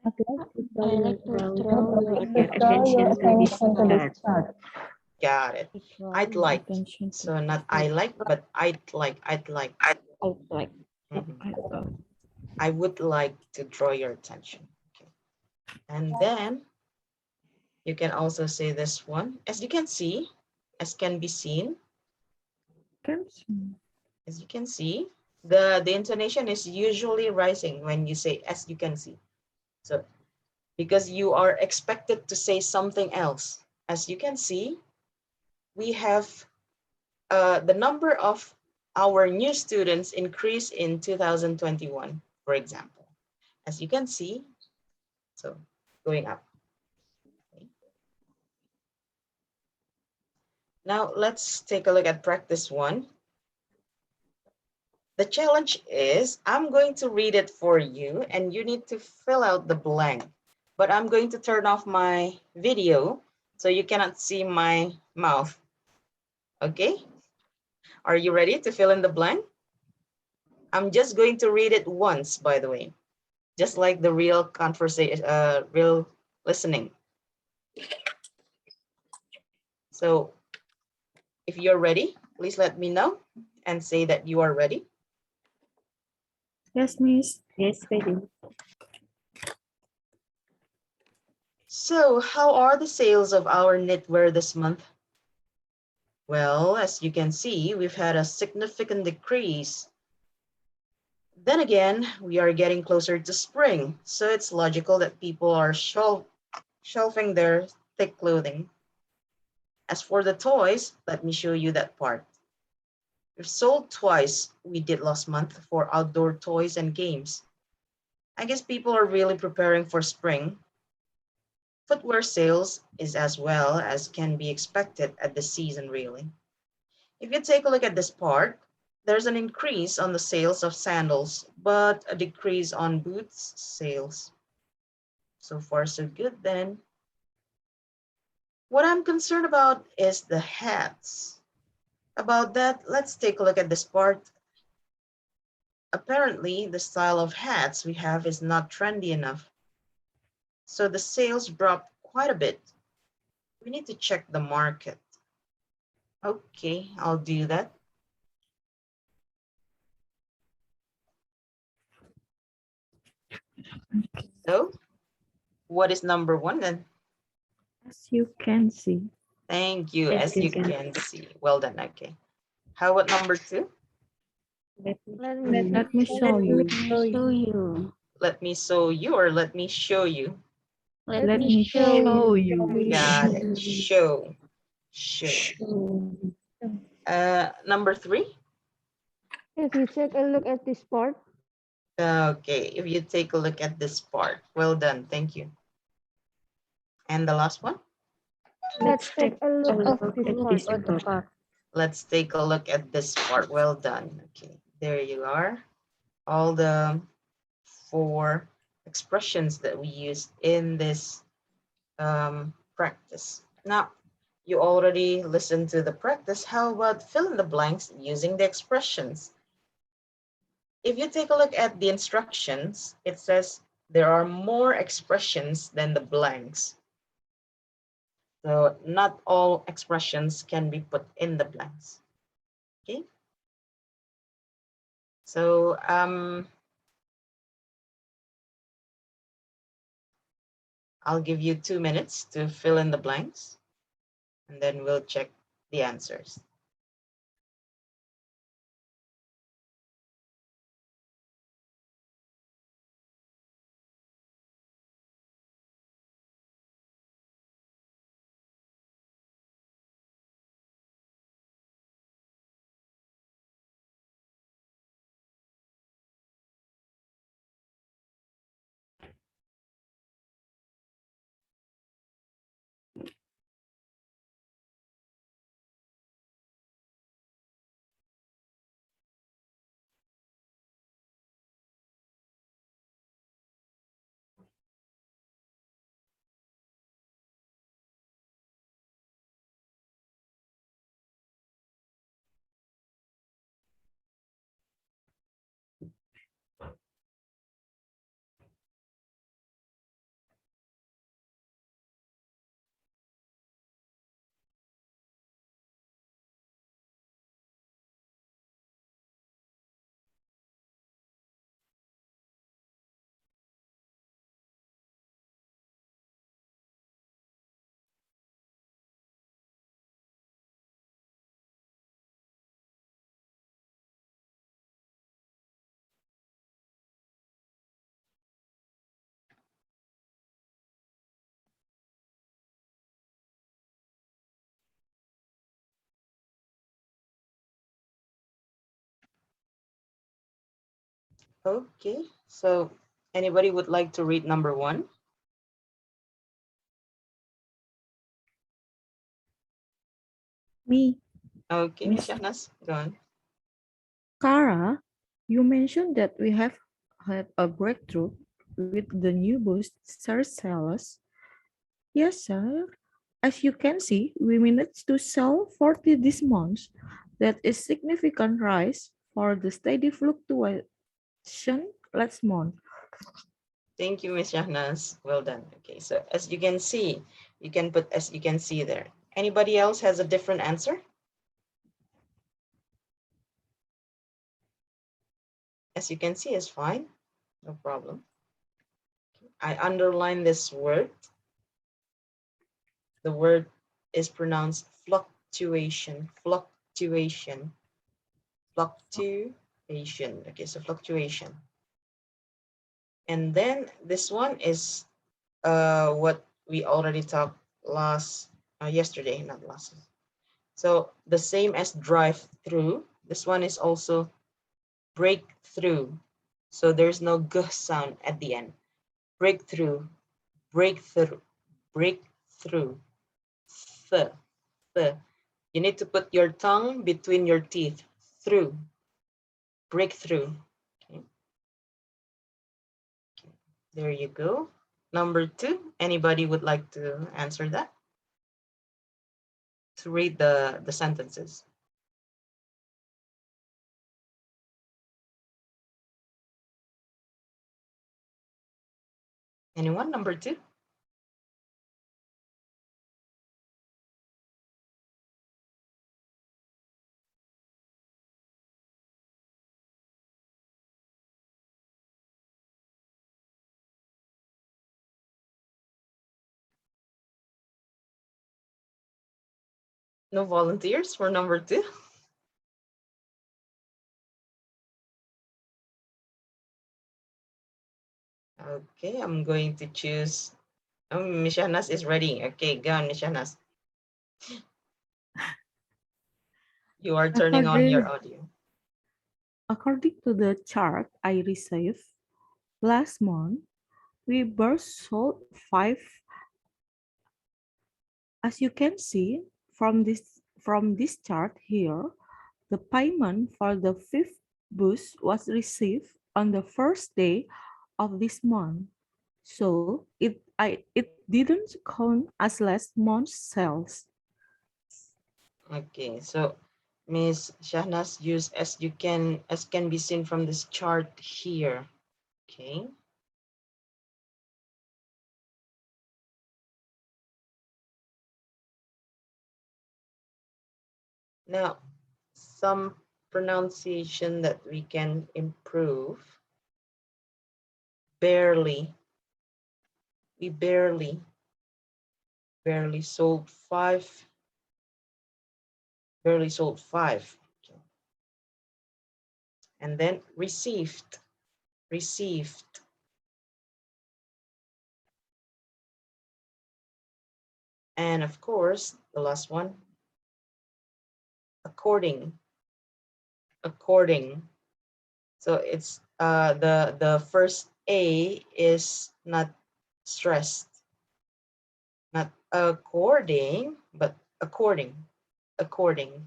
I'd like to I draw like your to attention draw to your attention to this chart. Got it. I'd like. So not I like, but I'd like. I like. Mhm. I would like to draw your attention. Okay. And then you can also say this one. As you can see, as can be seen, as you can see, the intonation is usually rising when you say as you can see. So because you are expected to say something else. As you can see, we have the number of our new students increased in 2021, for example. As you can see, so going up. Okay. Now let's take a look at practice one. The challenge is I'm going to read it for you and you need to fill out the blank. But I'm going to turn off my video so you cannot see my mouth. Okay? Are you ready to fill in the blank? I'm just going to read it once, by the way, just like the real conversation, real listening. So if you're ready, please let me know and say that you are ready. Yes, Miss. Yes, ready. So how are the sales of our knitwear this month? Well, as you can see, we've had a significant decrease. Then again, we are getting closer to spring, so it's logical that people are shelving their thick clothing. As for the toys, let me show you that part. We've sold twice we did last month for outdoor toys and games. I guess people are really preparing for spring. Footwear sales is as well as can be expected at the season really. If you take a look at this part, there's an increase on the sales of sandals, but a decrease on boots sales. So far, so good then. What I'm concerned about is the hats. About that, let's take a look at this part. Apparently, the style of hats we have is not trendy enough. So the sales dropped quite a bit. We need to check the market. Okay, I'll do that. So, what is number one then? As you can see. Thank you, as you can see. Well done, okay. How about number two? Let Let me me Let me show you. show you. Let me show you or let me show you? Let Let me me show show you. you. Got it, show. Show. Number three? If you take a look at this part, Okay, if you take a look at this part. Well done, thank you. And the last one? let's take a look look at this at part. this part. Let's take a look at this part. Well done. Okay, there you are. All the four expressions that we used in this practice. Now, you already listened to the practice. How about fill in the blanks using the expressions? If you take a look at the instructions, it says there are more expressions than the blanks. So not all expressions can be put in the blanks. Okay. So I'll give you 2 minutes to fill in the blanks and then we'll check the answers. Okay, so anybody would like to read number 1? Me, Okay, Miss Miss Shahnas, go on. Kara, you mentioned that we have had a breakthrough with the new boost search sales. Yes, sir. As you can see, we managed to sell 40 this month. That is significant rise for the steady fluctuation last month. Thank you, Miss Shahnas. Well done. Okay, so as you can see, you can put as you can see there. Anybody else has a different answer? As you can see is fine, no problem. I underline this word. The word is pronounced fluctuation, fluctuation, fluctuation. Okay, so fluctuation. And then this one is what we already talked yesterday, not last. So the same as drive through, this one is also breakthrough. So there's no g sound at the end. Breakthrough, breakthrough, breakthrough. Th, th. You need to put your tongue between your teeth. Through, breakthrough. Okay. There you go. Number 2, anybody would like to answer that? To read the sentences. Anyone? Number 2? No volunteers for number 2? Okay, I'm going to choose. Oh, Miss Shahnas is ready. Okay, go on, Miss Shahnas. You are turning on your audio. According to the chart I received last month, we burst sold 5. As you can see from this chart here, the payment for the 5th boost was received on the first day of this month. So it didn't count as last month's sales. Okay, so Miss Shahnas use as can be seen from this chart here. Okay. Now, some pronunciation that we can improve. Barely. We barely sold 5. Barely sold 5. Okay. And then received. Received. And of course, the last one, according. According. So it's the first A is not stressed. Not according, but according. According.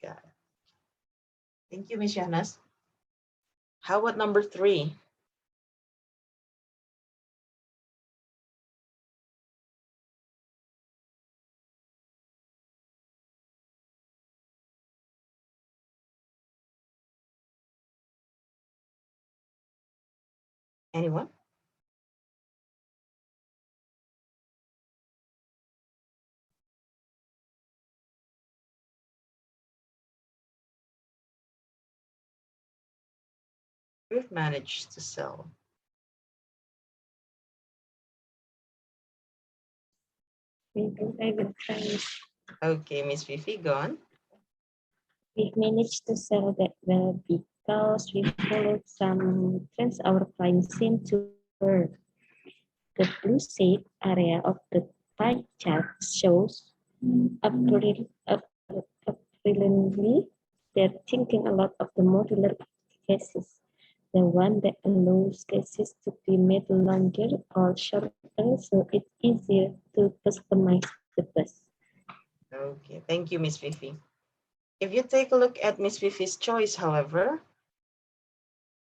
Got it. Thank you, Miss Yanas. How about number 3? Anyone? We've managed to sell. Maybe I will try. Okay, Miss Fifi, go on. We managed to sell that well because we followed some trends our clients seem to prefer. The blue shade area of the pie chart shows apparently they're thinking a lot of the modular cases. the one that allows cases to be made longer or shorter so it's easier to customize the bus. Okay, thank you, Miss Fifi. If you take a look at Miss Fifi's choice, however,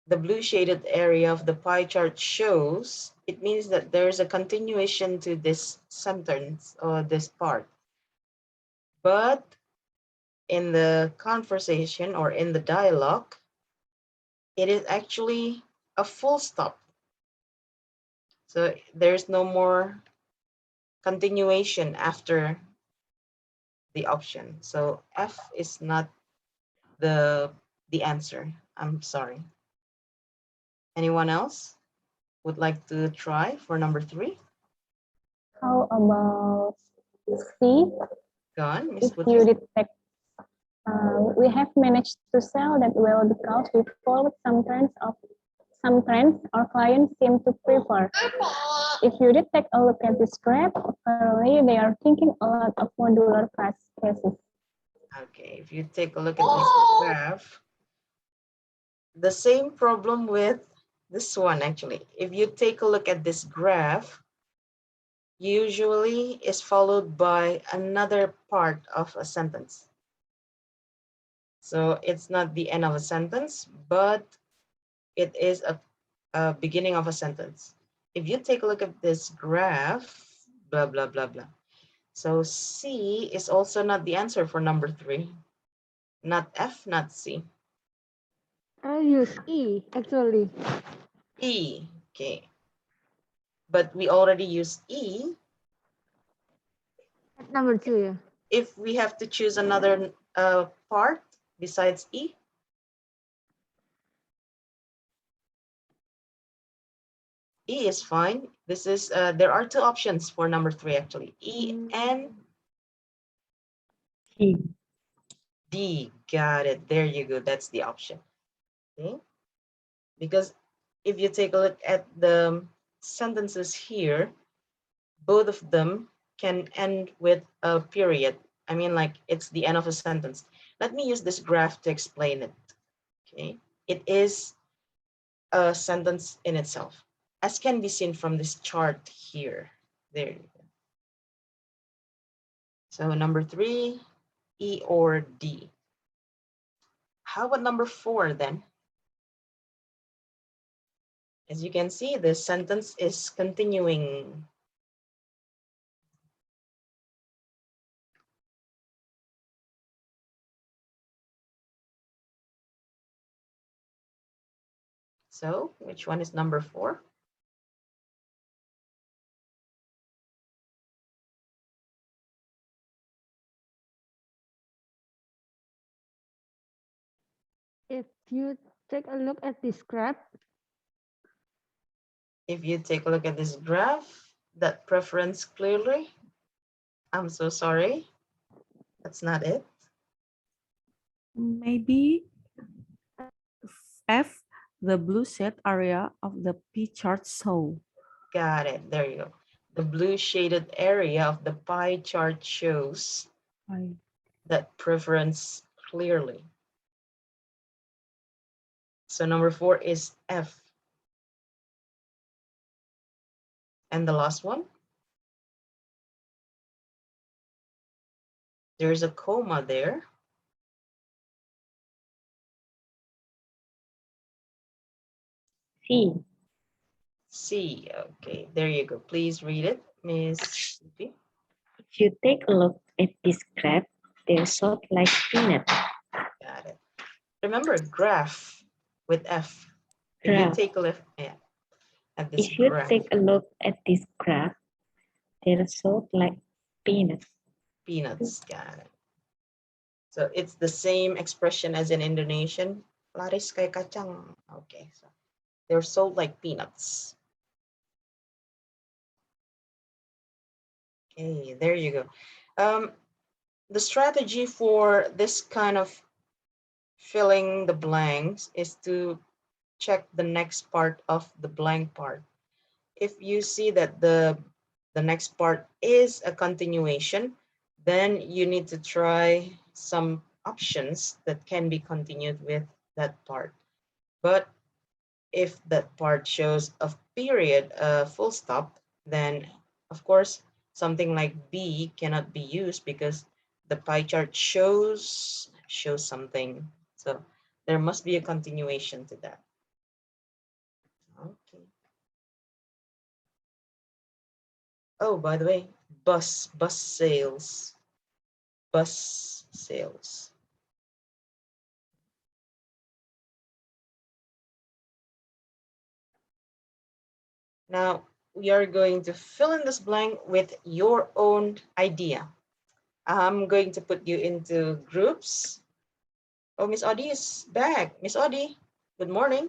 the blue shaded area of the pie chart shows, it means that there's a continuation to this sentence or this part. But in the conversation or in the dialogue, it is actually a full stop. So there's no more continuation after the option. So F is not the answer. I'm sorry. Anyone else would like to try for number 3? How about C? Go on, Miss If you Putri. detect, we have managed to sell that well because we followed some trends our clients seem to prefer. If you did take a look at this graph, apparently they are thinking a lot of modular class cases. Okay, if you take a look at this graph, the same problem with this one actually. If you take a look at this graph, usually is followed by another part of a sentence. So it's not the end of a sentence, but it is a beginning of a sentence. If you take a look at this graph, blah, blah, blah, blah. So C is also not the answer for number 3. Not F, not C. I'll use E, actually. E, okay. But we already used E. At number 2, yeah. If we have to choose another part besides E, E is fine. This is, there are 2 options for number 3 actually. E and D. D. Got it. There you go. That's the option. Okay. Because if you take a look at the sentences here, both of them can end with a period. I mean, like it's the end of a sentence. Let me use this graph to explain it. Okay. It is a sentence in itself, as can be seen from this chart here. There you go. So number 3, E or D. How about number 4 then? As you can see, the sentence is continuing. So which one is number 4? If you take a look at this graph, If you take a look at this graph, that preference clearly, I'm so sorry. That's not it. Maybe F, the blue shade area of the pie chart show. Got it. There you go. The blue shaded area of the pie chart shows that preference clearly. So number 4 is F. And the last one, there's a comma there. C. C. Okay, there you go. Please read it, Miss Sophie. If you take a look at this graph, they're sort like peanut. Got it. Remember graph with F. If you Graph. take a look at this If you graph. take a look at this graph, they're sort like peanuts. Peanuts, got it. So it's the same expression as in Indonesian. Laris kayak kacang. Okay, so they're sold like peanuts. Okay, there you go. The strategy for this kind of filling the blanks is to check the next part of the blank part. If you see that the next part is a continuation, then you need to try some options that can be continued with that part. But if that part shows a period, a full stop, then of course something like B cannot be used because the pie chart shows something. So there must be a continuation to that. Okay. Oh, by the way, bus sales. Bus sales. Now we are going to fill in this blank with your own idea. I'm going to put you into groups. Oh, Miss Audie is back. Miss Audie, good morning.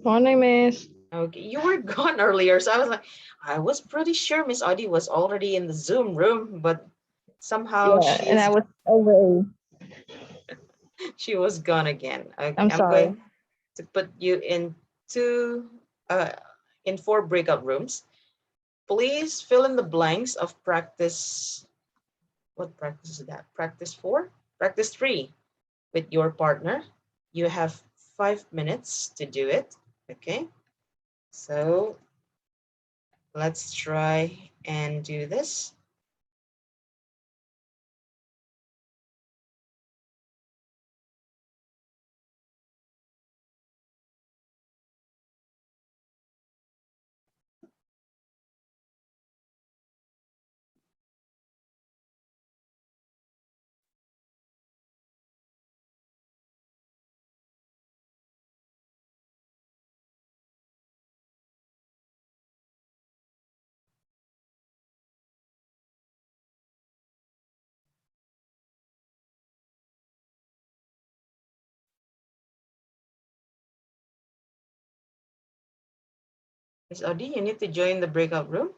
Morning, Miss. Okay, you were gone earlier, so I was pretty sure Miss Audie was already in the Zoom room, but somehow Yeah, and I was away. she was gone again. Okay, I'm I'm sorry. going to put you in 4 breakout rooms. Please fill in the blanks of practice. What practice is that? Practice 4? Practice 3 with your partner. You have 5 minutes to do it. Okay, so let's try and do this. Miss Audie, you need to join the breakout room.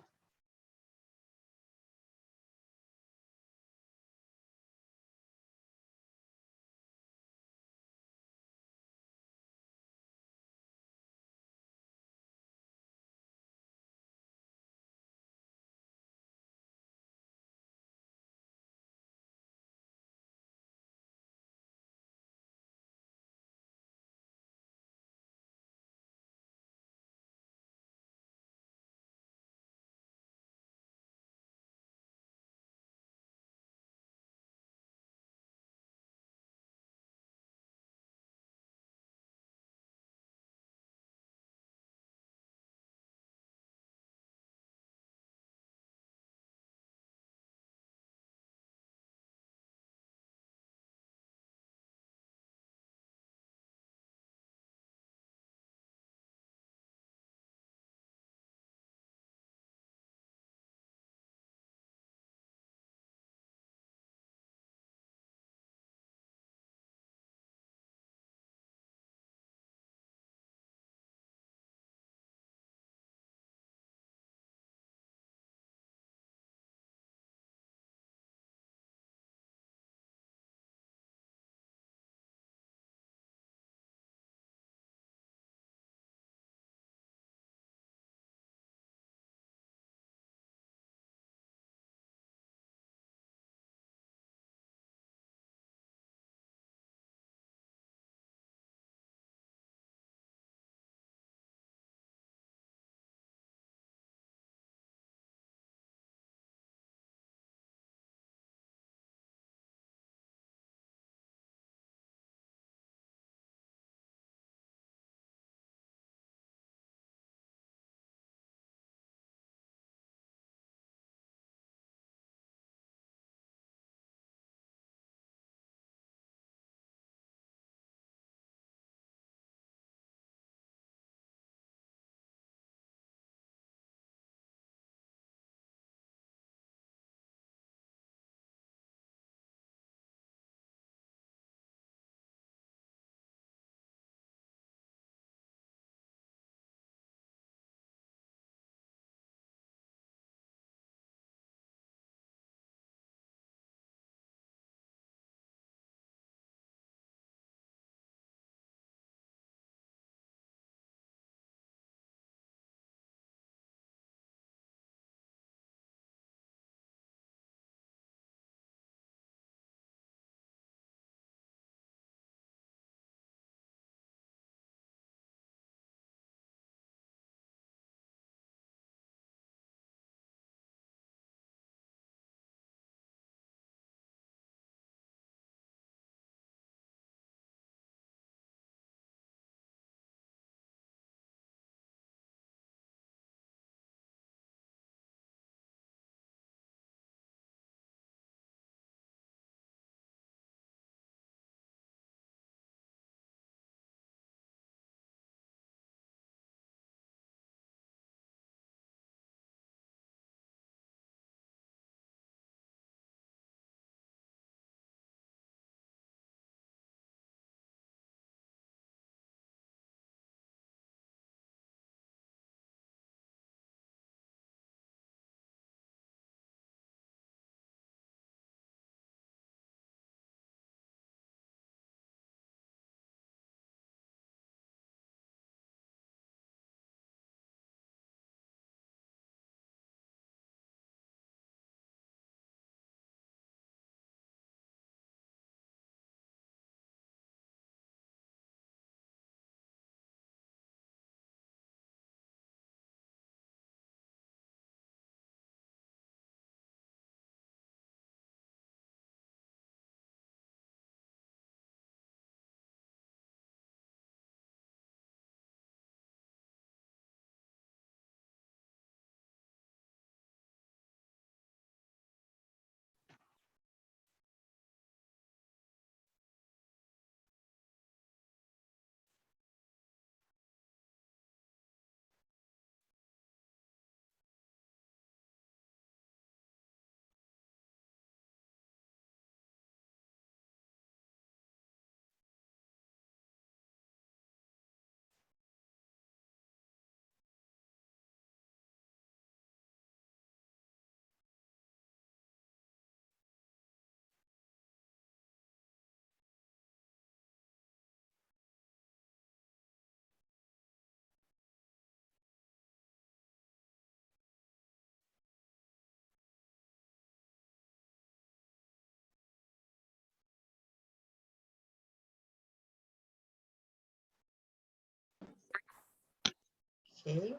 Okay,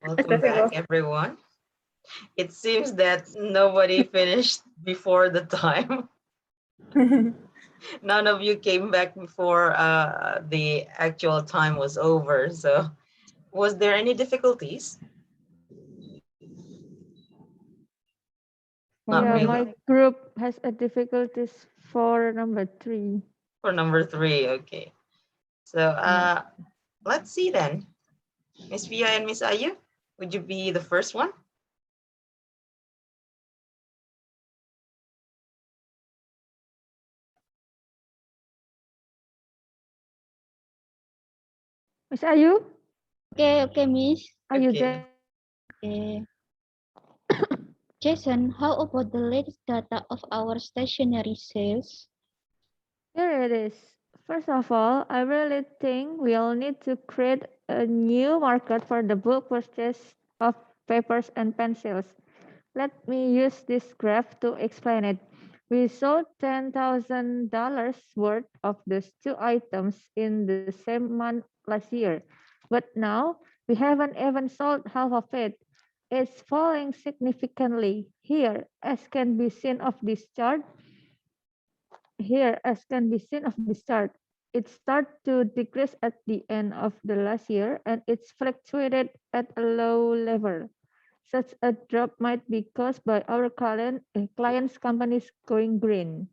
welcome back, everyone. It seems that nobody finished before the time. None of you came back before the actual time was over. So, was there any difficulties? Not Yeah, really. my group has a difficulties for number 3. For number 3, okay. So, let's see then. Miss Via and Miss Ayu, would you be the first one? Miss Ayu, Okay, Miss. are you Okay. there? Okay. Jason, how about the latest data of our stationery sales? Here it is. First of all, I really think we'll need to create a new market for the bulk purchase of papers and pencils. Let me use this graph to explain it. We sold $10,000 worth of those two items in the same month last year. But now we haven't even sold half of it. It's falling significantly here, as can be seen of this chart. Here, as can be seen of this chart, it started to decrease at the end of the last year and it's fluctuated at a low level. Such a drop might be caused by our clients' companies going green.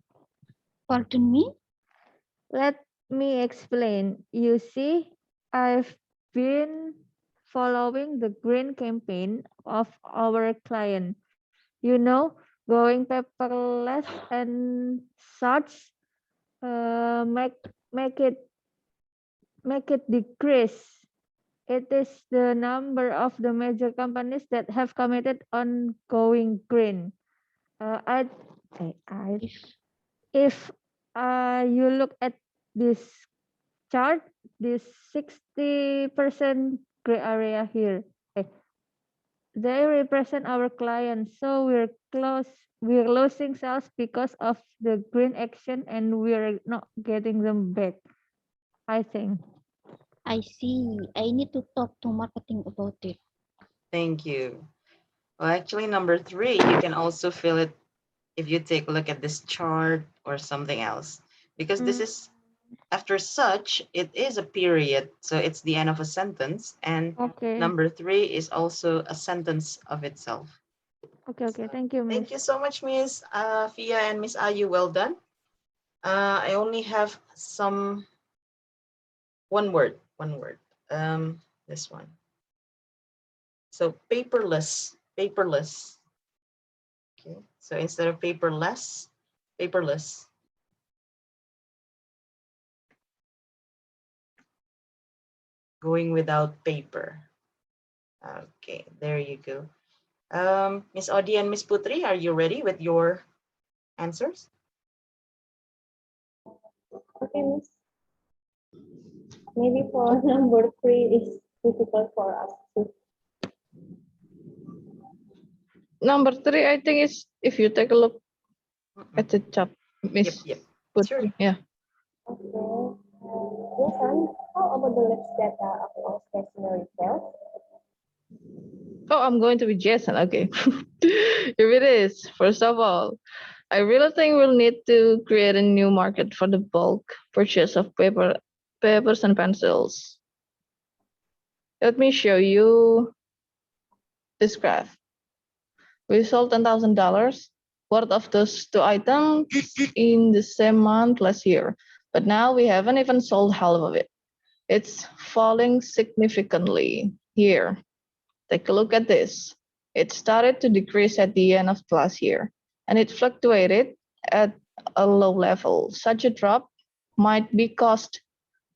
Pardon me? Let me explain. You see, I've been following the green campaign of our client. You know, going paperless and such make make it decrease. It is the number of the major companies that have committed on going green. Uh, I, I if you look at this chart, this 60% gray area here, they represent our clients. So we're losing sales because of the green action and we're not getting them back, I think. I see. I need to talk to marketing about it. Thank you. Well, actually, number 3, you can also fill it if you take a look at this chart or something else. Because this is, after such, it is a period. So it's the end of a sentence. And Okay. number 3 is also a sentence of itself. Okay. Thank you, Miss. Thank you so much, Miss Fia and Miss Ayu. Well done. I only have one word. This one. So paperless. Okay. So instead of paperless. Going without paper. Okay, there you go. Miss Audie and Miss Putri, are you ready with your answers? Okay, Miss. Maybe for number 3 is difficult for us to. Number 3, I think is if you take a look at the chart, Miss. Yep. Putri, Sure. Yeah. Okay. Jason, how about the latest data of our stationery sales? Oh, I'm going to be Jason. Okay. Here it is. First of all, I really think we'll need to create a new market for the bulk purchase of papers and pencils. Let me show you this graph. We sold $10,000 worth of those two items in the same month last year, but now we haven't even sold half of it. It's falling significantly here. Take a look at this. It started to decrease at the end of last year, and it fluctuated at a low level. Such a drop might be caused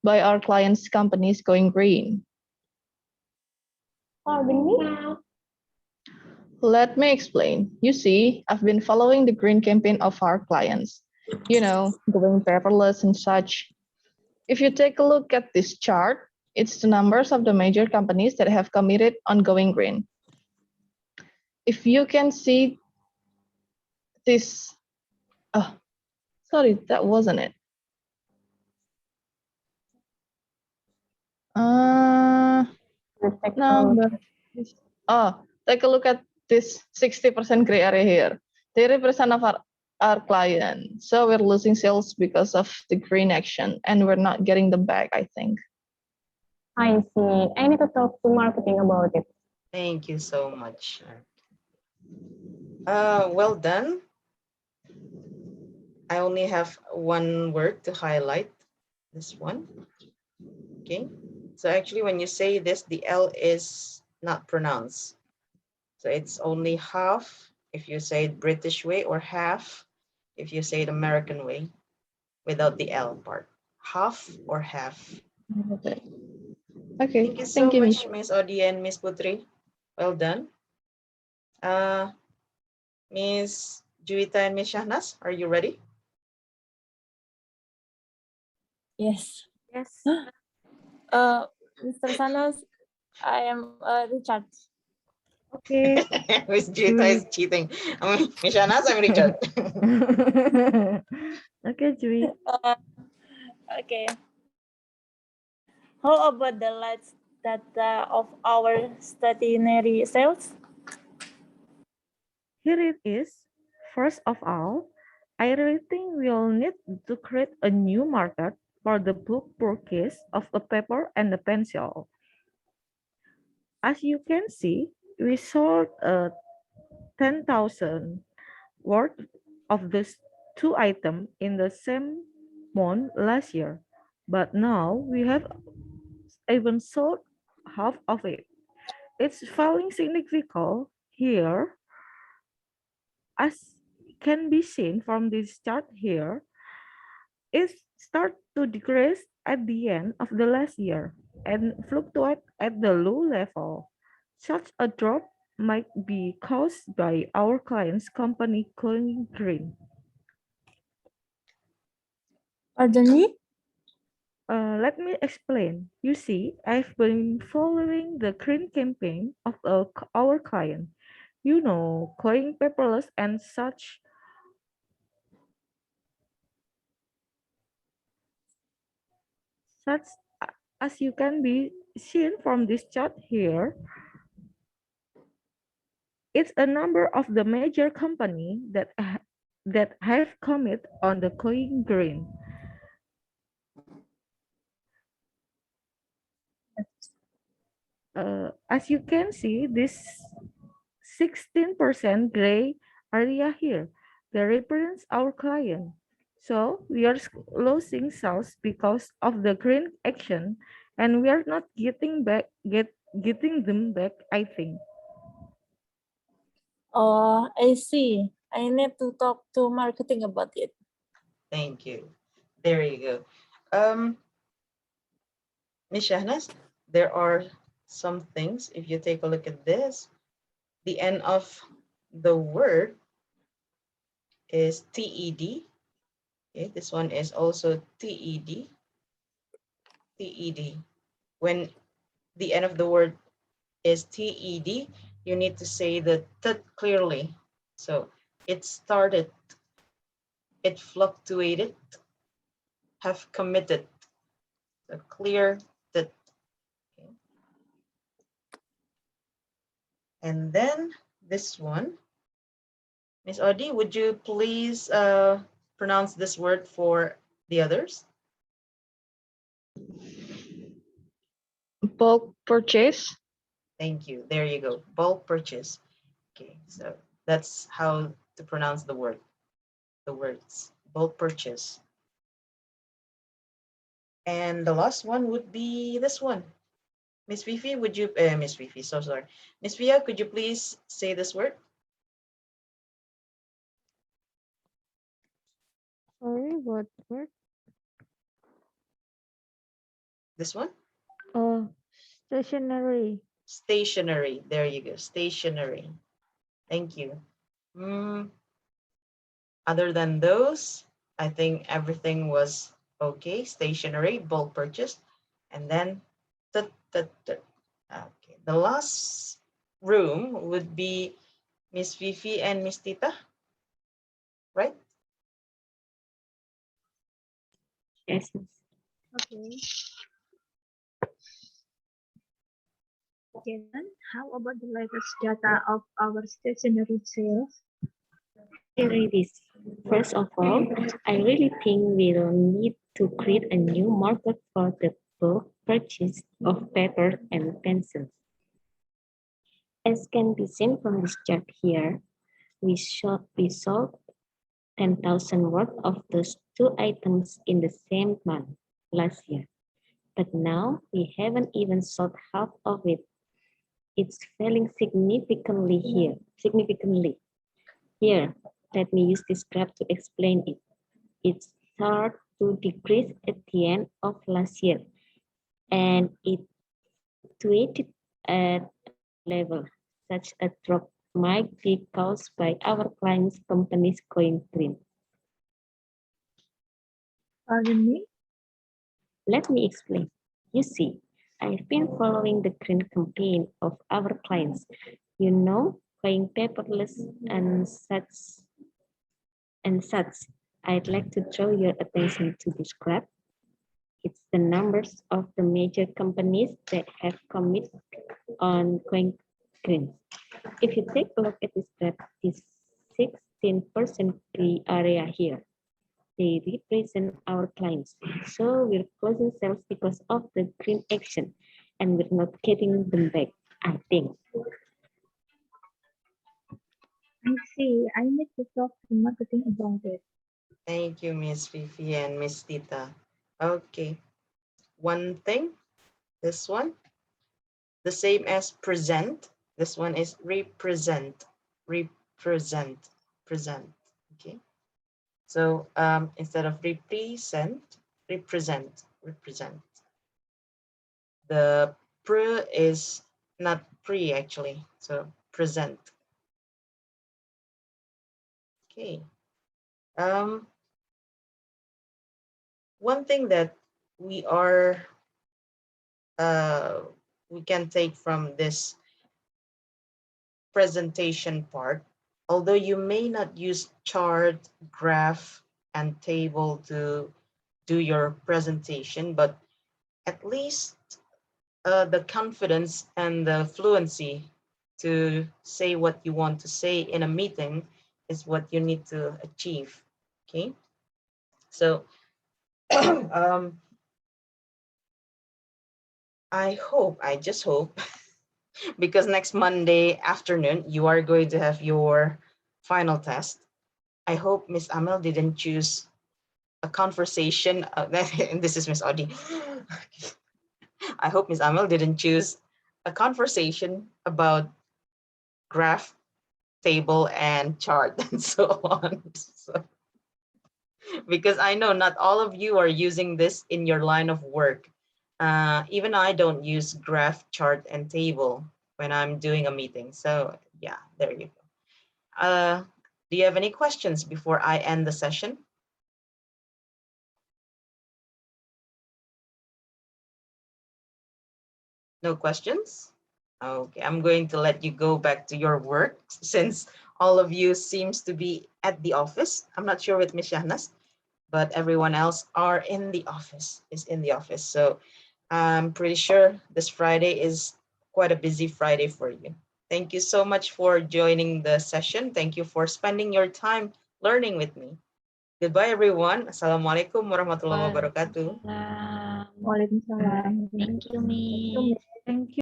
by our clients' companies going green. Pardon me? Let me explain. You see, I've been following the green campaign of our clients. You know, going paperless and such. If you take a look at this chart, it's the numbers of the major companies that have committed on going green. If you can see this, oh, sorry, that wasn't it. take a No, look. take a look at this 60% gray area here. They represent our client. So we're losing sales because of the green action and we're not getting them back, I think. I see. I need to talk to marketing about it. Thank you so much. Well done. I only have one word to highlight, this one. Okay. So actually when you say this, the L is not pronounced. So it's only half if you say it British way, or half if you say it American way without the L part. Half or half. Okay. Thank you so much, Miss Odi and Miss Putri. Well done. Miss Juwita and Miss Shahnas, are you ready? Yes. Yes. Mr. Sanas, I am Richard. Okay. Miss Juwita is cheating. Miss Shahnas, I'm Richard. Okay, Jui. Okay. How about the last data of our stationery sales? Here it is. First of all, I really think we'll need to create a new market for the book purchase of a paper and a pencil. As you can see, we sold 10,000 worth of these two items in the same month last year, but now we have even sold half of it. It's falling significantly here, as can be seen from this chart here. It start to decrease at the end of the last year and fluctuate at the low level. Such a drop might be caused by our client's company going green. Pardon me? Let me explain. You see, I've been following the green campaign of our client. You know, going paperless and such as you can be seen from this chart here. It's a number of the major company that have commit on the going green. As you can see, this 16% gray area here that represents our client. So we are losing sales because of the green action, and we are not getting them back, I think. Oh, I see. I need to talk to marketing about it. Thank you. There you go. Miss Shahnas, there are some things, if you take a look at this, the end of the word is TED. Okay, this one is also TED. TED. When the end of the word is TED, you need to say the T clearly. So it started, it fluctuated, have committed. So clear T. Okay. And then this one, Miss Audie, would you please pronounce this word for the others? Bulk purchase. Thank you. There you go. Bulk purchase. Okay, so that's how to pronounce the word. The words. Bulk purchase. And the last one would be this one. Miss Fifi, would you, Miss Fifi, so sorry. Miss Fia, could you please say this word? Sorry, what word? This one? Stationery. Stationery. There you go. Stationery. Thank you. Other than those, I think everything was okay. Stationery, bulk purchase, and then okay. The last room would be Miss Fifi and Miss Tita, right? Yes. Okay. Jason, how about the latest data of our stationery sales? Here it is. First of all, I really think we'll need to create a new market for the bulk purchase of paper and pencils. As can be seen from this chart here, we sold 10,000 worth of those two items in the same month last year. But now we haven't even sold half of it. It's falling significantly. Here, let me use this graph to explain it. It started to decrease at the end of last year, and it fluctuated at a level. Such a drop might be caused by our clients' companies going green. Pardon me? Let me explain. You see, I've been following the green campaign of our clients. You know, going paperless and such. I'd like to draw your attention to this graph. It's the numbers of the major companies that have committed on going green. If you take a look at this graph, this 16% gray area here, they represent our clients. So we're closing sales because of the green action, and we're not getting them back, I think. I see. I need to talk to marketing about it. Thank you, Miss Fifi and Miss Tita. Okay. One thing, this one, the same as present. This one is represent, present. Okay. So instead of represent. The pre is not pre actually, so present. Okay. One thing that we can take from this presentation part, although you may not use chart, graph, and table to do your presentation, but at least the confidence and the fluency to say what you want to say in a meeting is what you need to achieve. Okay, so I just hope, because next Monday afternoon, you are going to have your final test. I hope Miss Amel didn't choose a conversation. And this is Miss Audi. I hope Miss Amel didn't choose a conversation about graph, table, and chart, and so on. So, because I know not all of you are using this in your line of work. Even I don't use graph, chart, and table when I'm doing a meeting. So yeah, there you go. Do you have any questions before I end the session? No questions? Okay, I'm going to let you go back to your work since all of you seems to be at the office. I'm not sure with Miss Shahnas, but everyone else is in the office. So I'm pretty sure this Friday is quite a busy Friday for you. Thank you so much for joining the session. Thank you for spending your time learning with me. Goodbye, everyone. Assalamualaikum warahmatullahi wabarakatuh. Waalaikumsalam. Thank you, Miss. Thank you.